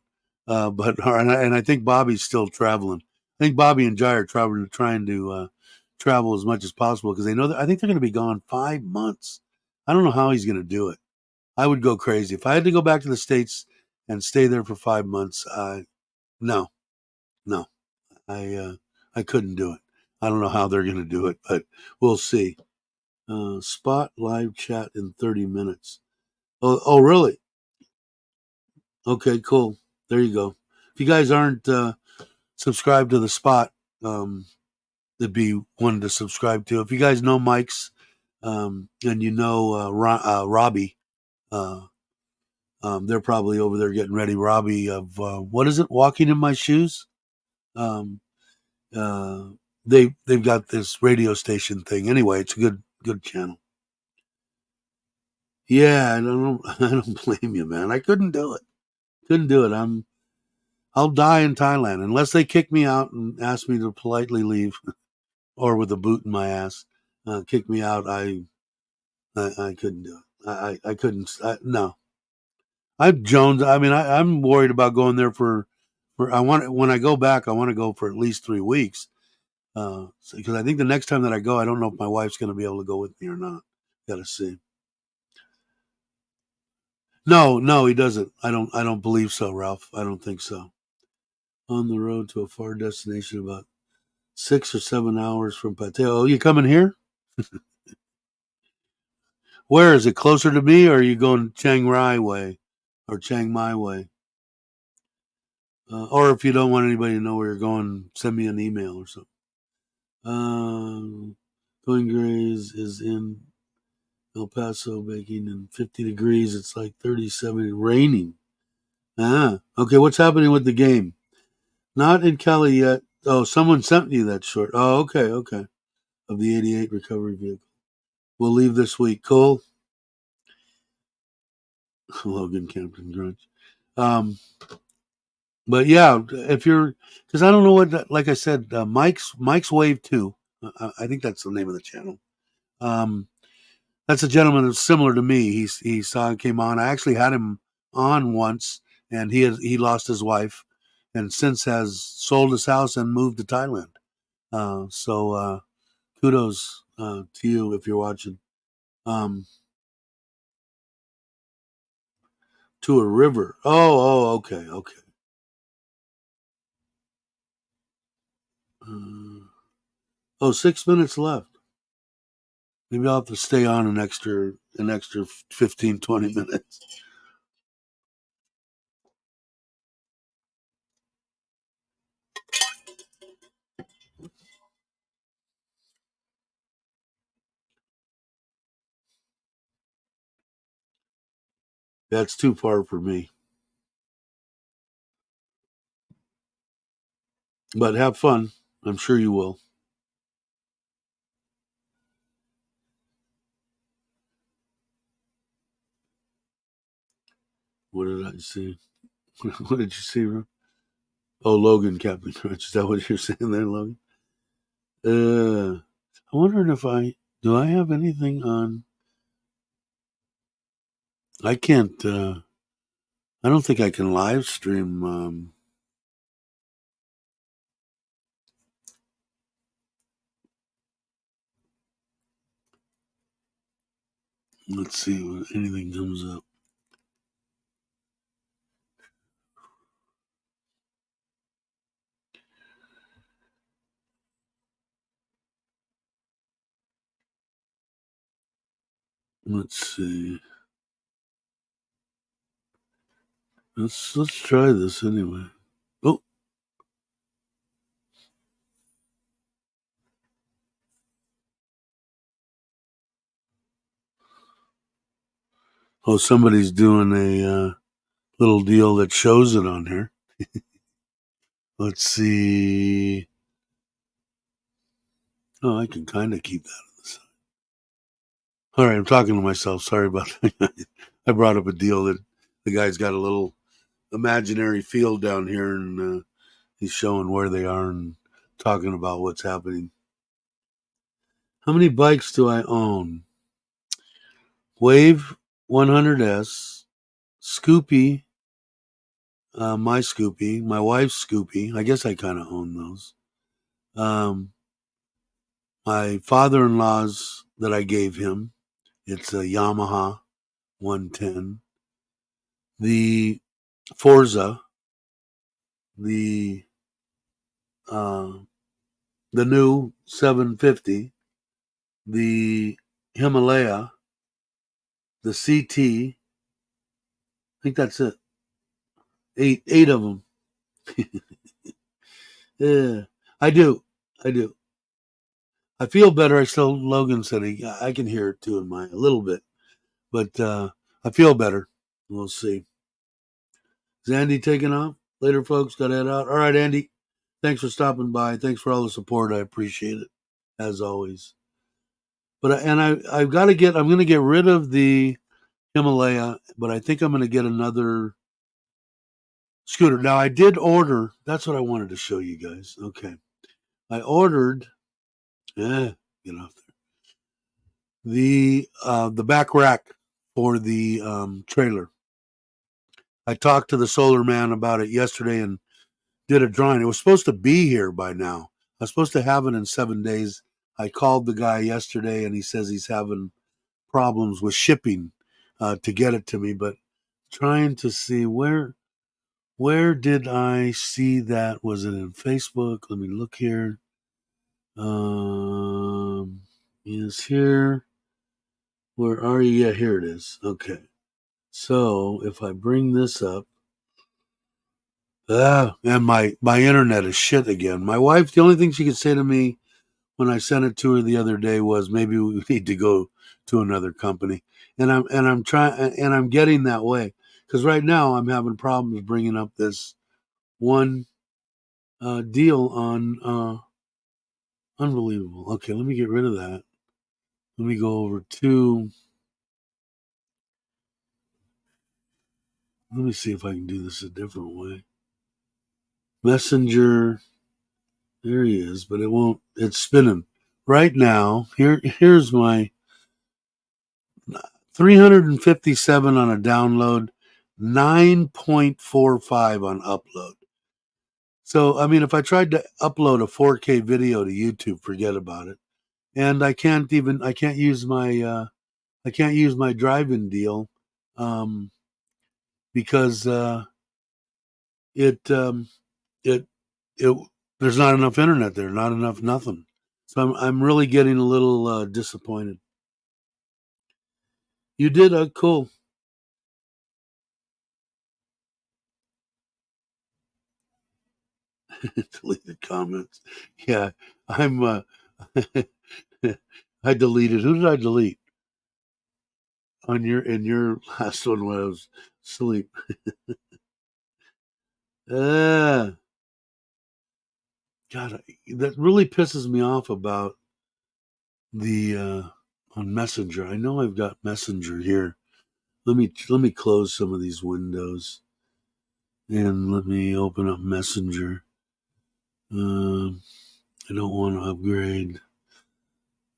And I think Bobby's still traveling. I think Bobby and Jai are trying to travel as much as possible because they know that I think they're going to be gone 5 months. I don't know how he's going to do it. I would go crazy if I had to go back to the States and stay there for 5 months. No, no, I couldn't do it. I don't know how they're going to do it, but we'll see. Spot live chat in 30 minutes. Oh, really? Okay, cool. There you go. If you guys aren't subscribed to the Spot, that'd be one to subscribe to. If you guys know Mike's, and you know Robbie, uh, they're probably over there getting ready. Robbie of what is it? Walking in My Shoes. Um, uh, they've got this radio station thing. Anyway, it's a good channel. Yeah, I don't I don't blame you, man. I couldn't do it. Couldn't do it. I'll die in Thailand unless they kick me out and ask me to politely leave, or with a boot in my ass, kick me out. I couldn't do it. I couldn't. No, I'm Jones. I mean, I'm worried about going there for. I want when I go back, I want to go for at least 3 weeks. Because I think the next time that I go, I don't know if my wife's going to be able to go with me or not. Got to see. No, no, he doesn't. I don't believe so, Ralph. I don't think so. On the road to a far destination, about 6 or 7 hours from Pateo. Oh, you coming here? Where is it? Closer to me, or are you going Chiang Rai way or Chiang Mai way? Or if you don't want anybody to know where you're going, send me an email or something. Going Grays is in El Paso, baking in 50 degrees. It's like 37, raining. Okay. What's happening with the game? Not in Cali yet. Oh, someone sent you that short. Oh, okay, okay. Of the 88 recovery vehicle. We'll leave this week. Cool. Logan Campton Grunch. But yeah, if you're, because I don't know what, like I said, Mike's Wave 2. I think that's the name of the channel. Um, that's a gentleman that's similar to me. He saw and came on. I actually had him on once, and he lost his wife, and since has sold his house and moved to Thailand. So kudos to you if you're watching. Um, to a river. Okay, okay. Oh, 6 minutes left. Maybe I'll have to stay on an extra 15, 20 minutes. That's too far for me. But have fun. I'm sure you will. What did I see? What did you see, Ron? Oh, Logan Captain Crunch. Is that what you're saying there, Logan? I'm wondering if do I have anything on? I can't. I don't think I can live stream. Let's see if anything comes up. Let's see. Let's try this anyway. Oh, somebody's doing a little deal that shows it on here. Let's see. Oh, I can kind of keep that on the side. All right, I'm talking to myself. Sorry about that. I brought up a deal that the guy's got a little imaginary field down here, and he's showing where they are and talking about what's happening. How many bikes do I own? Wave 100S, Scoopy, my Scoopy, my wife's Scoopy. I guess I kind of own those. Um, my father-in-law's that I gave him. It's a Yamaha 110. The Forza, the uh, the new 750, the Himalaya, the CT. I think that's it. Eight of them. Yeah, I do. I do. I feel better. I still Logan said I can hear it too in my a little bit, but I feel better. We'll see. Is Andy taking off? Later, folks. Got to head out. All right, Andy. Thanks for stopping by. Thanks for all the support. I appreciate it as always. But I've got to get. I'm going to get rid of the Himalaya, but I think I'm going to get another scooter. Now I did order. That's what I wanted to show you guys. Okay, I ordered. Get off there. The back rack for the trailer. I talked to the solar man about it yesterday and did a drawing. It was supposed to be here by now. I was supposed to have it in 7 days. I called the guy yesterday and he says he's having problems with shipping to get it to me. But trying to see where did I see that? Was it in Facebook? Let me look here. Is here. Where are you? Yeah, here it is. Okay. So if I bring this up, and my internet is shit again. My wife, the only thing she could say to me when I sent it to her the other day was maybe we need to go to another company. And I'm trying and I'm getting that way because right now I'm having problems bringing up this one deal on unbelievable. Okay, let me get rid of that. Let me go over to. Let me see if I can do this a different way. Messenger. There he is, but it won't. It's spinning right now. Here's my 357 on a download, 9.45 on upload. So I mean, if I tried to upload a 4K video to YouTube, forget about it. And I can't use my drive-in deal um, because it it it there's not enough internet there, not enough nothing. So I'm really getting a little disappointed. You did cool. Deleted comments. Yeah, I'm. I deleted. Who did I delete on your in your last one when I was asleep? uh, God, that really pisses me off about the on Messenger. I know I've got Messenger here. Let me close some of these windows and let me open up Messenger. I don't want to upgrade.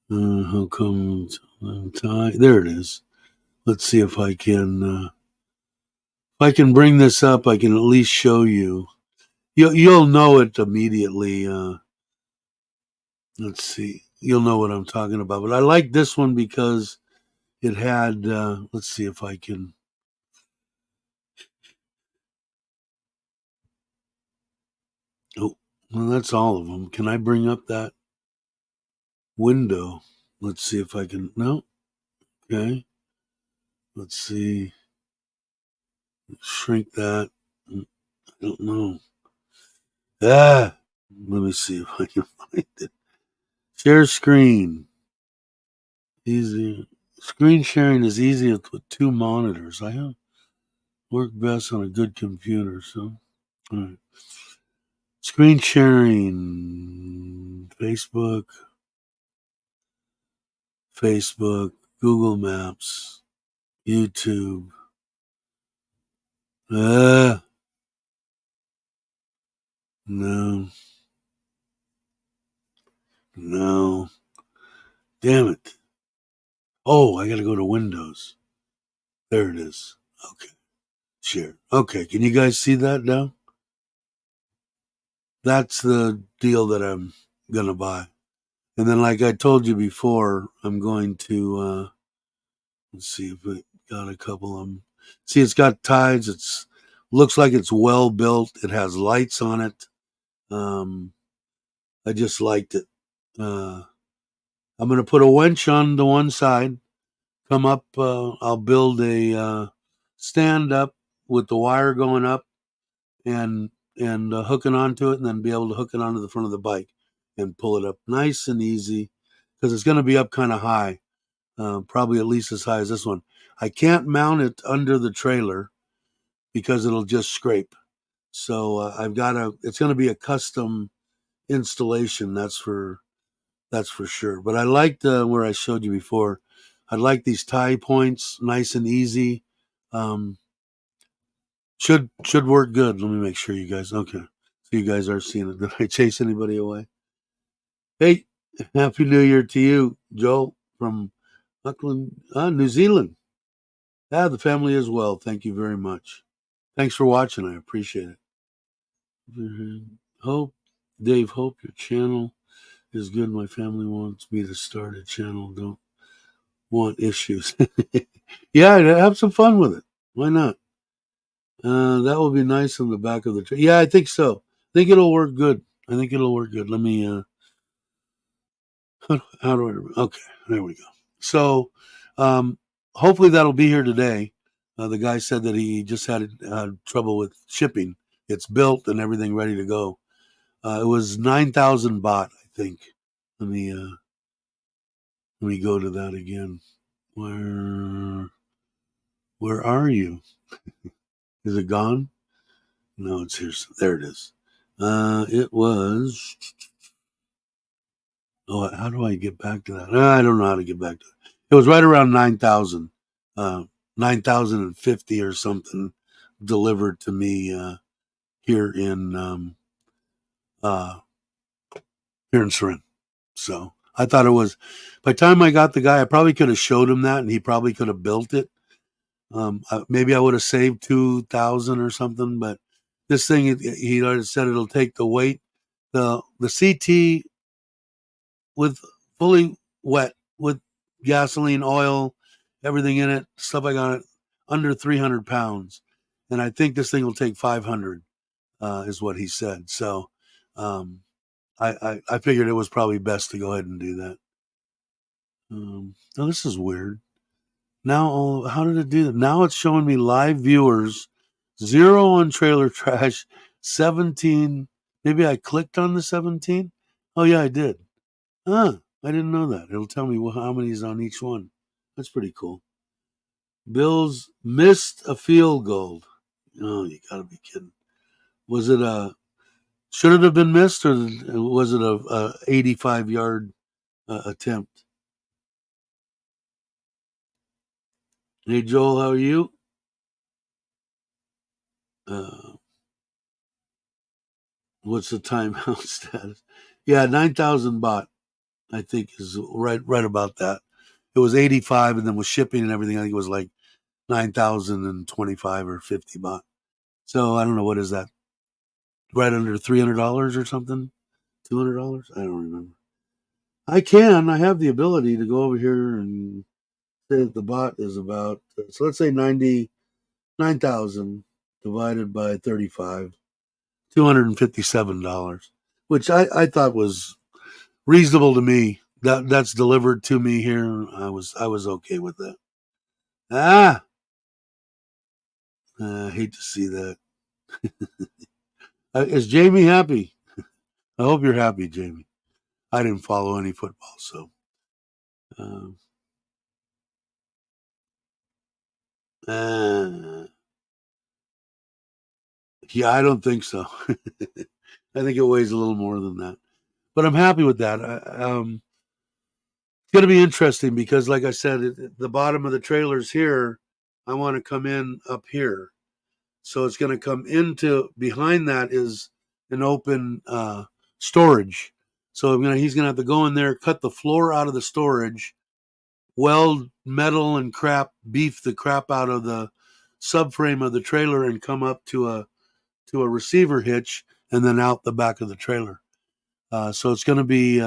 How come I'm tired? There it is. Let's see if I can. If I can bring this up, I can at least show you. You'll know it immediately. Let's see. You'll know what I'm talking about. But I like this one because it had. Let's see if I can. Oh, well, that's all of them. Can I bring up that window? Let's see if I can. No. Okay. Let's see. Shrink that. I don't know. Ah. Let me see if I can find it. Share screen. Easy. Screen sharing is easy with two monitors. I have work best on a good computer. So, all right. Screen sharing. Facebook, Google Maps, YouTube. Ah, no, no. Damn it. Oh, I got to go to Windows. There it is. Okay. Share. Okay. Can you guys see that now? That's the deal that I'm going to buy. And then, like I told you before, I'm going to let's see if we got a couple of them. See, it's got tides. It's looks like it's well built. It has lights on it. Um, I just liked it. Uh, I'm going to put a winch on the one side. Come up. I'll build a stand up with the wire going up and hooking onto it, and then be able to hook it onto the front of the bike and pull it up nice and easy because it's going to be up kind of high, probably at least as high as this one. I can't mount it under the trailer because it'll just scrape. So I've got to. It's going to be a custom installation. That's for sure. But I liked where I showed you before. I like these tie points, nice and easy. Um, should work good. Let me make sure you guys. Okay, so you guys are seeing it. Did I chase anybody away? Hey, happy New Year to you, Joe from Auckland, New Zealand. The family as well. Thank you very much. Thanks for watching. I appreciate it. Hope, Dave. Hope your channel is good. My family wants me to start a channel. Don't want issues. Yeah, have some fun with it. Why not? That will be nice on the back of the tree. Yeah, I think so. I think it'll work good. I think it'll work good. Let me. How do I? Okay, there we go. So, um, hopefully that'll be here today. The guy said that he just had trouble with shipping. It's built and everything ready to go. It was 9,000 baht, I think. Let me go to that again. Where are you? Is it gone? No, it's here. There it is. It was. Oh, how do I get back to that? I don't know how to get back to it. It was right around 9,000, 9,050 or something delivered to me here in uh, here in Surin. So I thought it was. By the time I got the guy, I probably could have showed him that, and he probably could have built it. Maybe I would have saved 2,000 or something. But this thing, he already said it'll take the weight. The CT with fully wet with gasoline, oil, everything in it, stuff I got it under 300 pounds, and I think this thing will take 500. Is what he said. So um, I figured it was probably best to go ahead and do that. Now this is weird. Now, how did it do that? Now it's showing me live viewers, 0 on trailer trash, 17. Maybe I clicked on the 17. Oh yeah, I did. I didn't know that. It'll tell me how many is on each one. That's pretty cool. Bills missed a field goal. Oh, you gotta be kidding. Was it should it have been missed, or was it a 85-yard attempt? Hey, Joel, how are you? Uh, what's the timeout status? Yeah, 9,000 baht, I think, is right about that. It was 85, and then with shipping and everything, I think it was like 9,025 or 50 baht. So I don't know, what is that? Right under $300 or something? $200? I don't remember. I have the ability to go over here and say that the bot is about, so let's say 99,000 divided by 35, $257, which I thought was reasonable to me. That's delivered to me here. I was okay with that. Ah, I hate to see that. Is Jamie happy? I hope you're happy, Jamie. I didn't follow any football, so. Uh, uh, yeah, I don't think so. I think it weighs a little more than that, but I'm happy with that. It's going to be interesting because, like I said, the bottom of the trailer's here. I want to come in up here, so it's going to come into behind that is an open storage. So he's going to have to go in there, cut the floor out of the storage, weld metal and crap, beef the crap out of the subframe of the trailer, and come up to a receiver hitch, and then out the back of the trailer. So it's going to be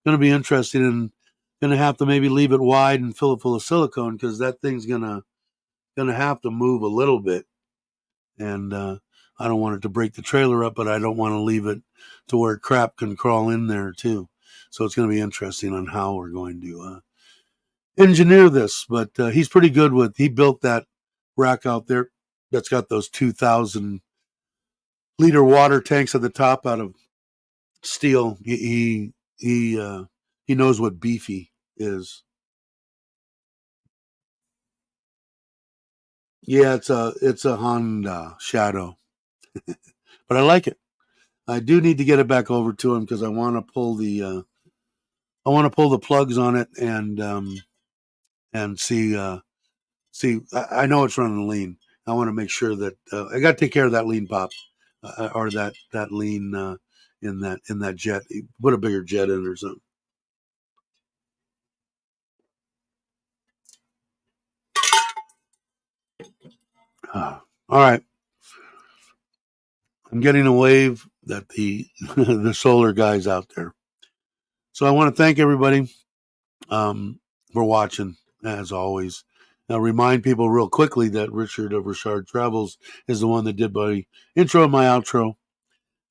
going to be interesting, and going to have to maybe leave it wide and fill it full of silicone, because that thing's going to have to move a little bit. And I don't want it to break the trailer up, but I don't want to leave it to where crap can crawl in there too. So it's going to be interesting on how we're going to engineer this. But he's pretty good he built that rack out there that's got those 2,000-liter water tanks at the top out of steel. He knows what beefy is. Yeah, it's a Honda Shadow, but I like it. I do need to get it back over to him because I want to pull the plugs on it and see. I know it's running lean. I want to make sure that I got to take care of that lean pop or that lean in that jet. Put a bigger jet in or something. All right. I'm getting a wave that the the solar guys out there. So I want to thank everybody for watching, as always. Now, remind people real quickly that Richard of Richard Travels is the one that did my intro and my outro.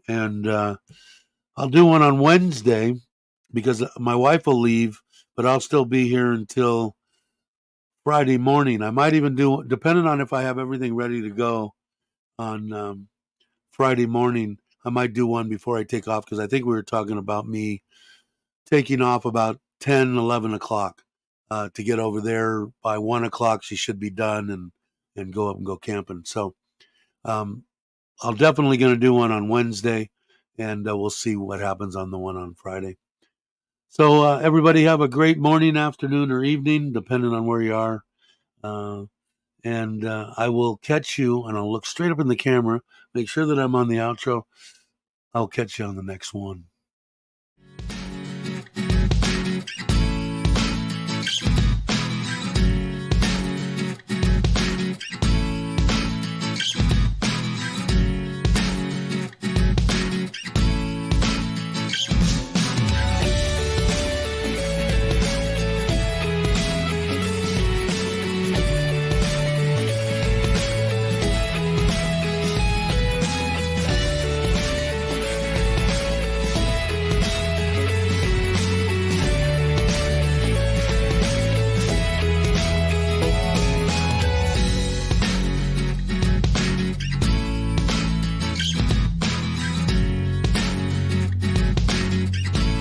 And I'll do one on Wednesday because my wife will leave, but I'll still be here until Friday morning. I might even do, depending on if I have everything ready to go on Friday morning, I might do one before I take off, because I think we were talking about me taking off about 10, 11 o'clock to get over there. By 1 o'clock, she should be done and go up and go camping. So I'll definitely going to do one on Wednesday, and we'll see what happens on the one on Friday. So everybody have a great morning, afternoon, or evening, depending on where you are. And I will catch you, and I'll look straight up in the camera, make sure that I'm on the outro. I'll catch you on the next one.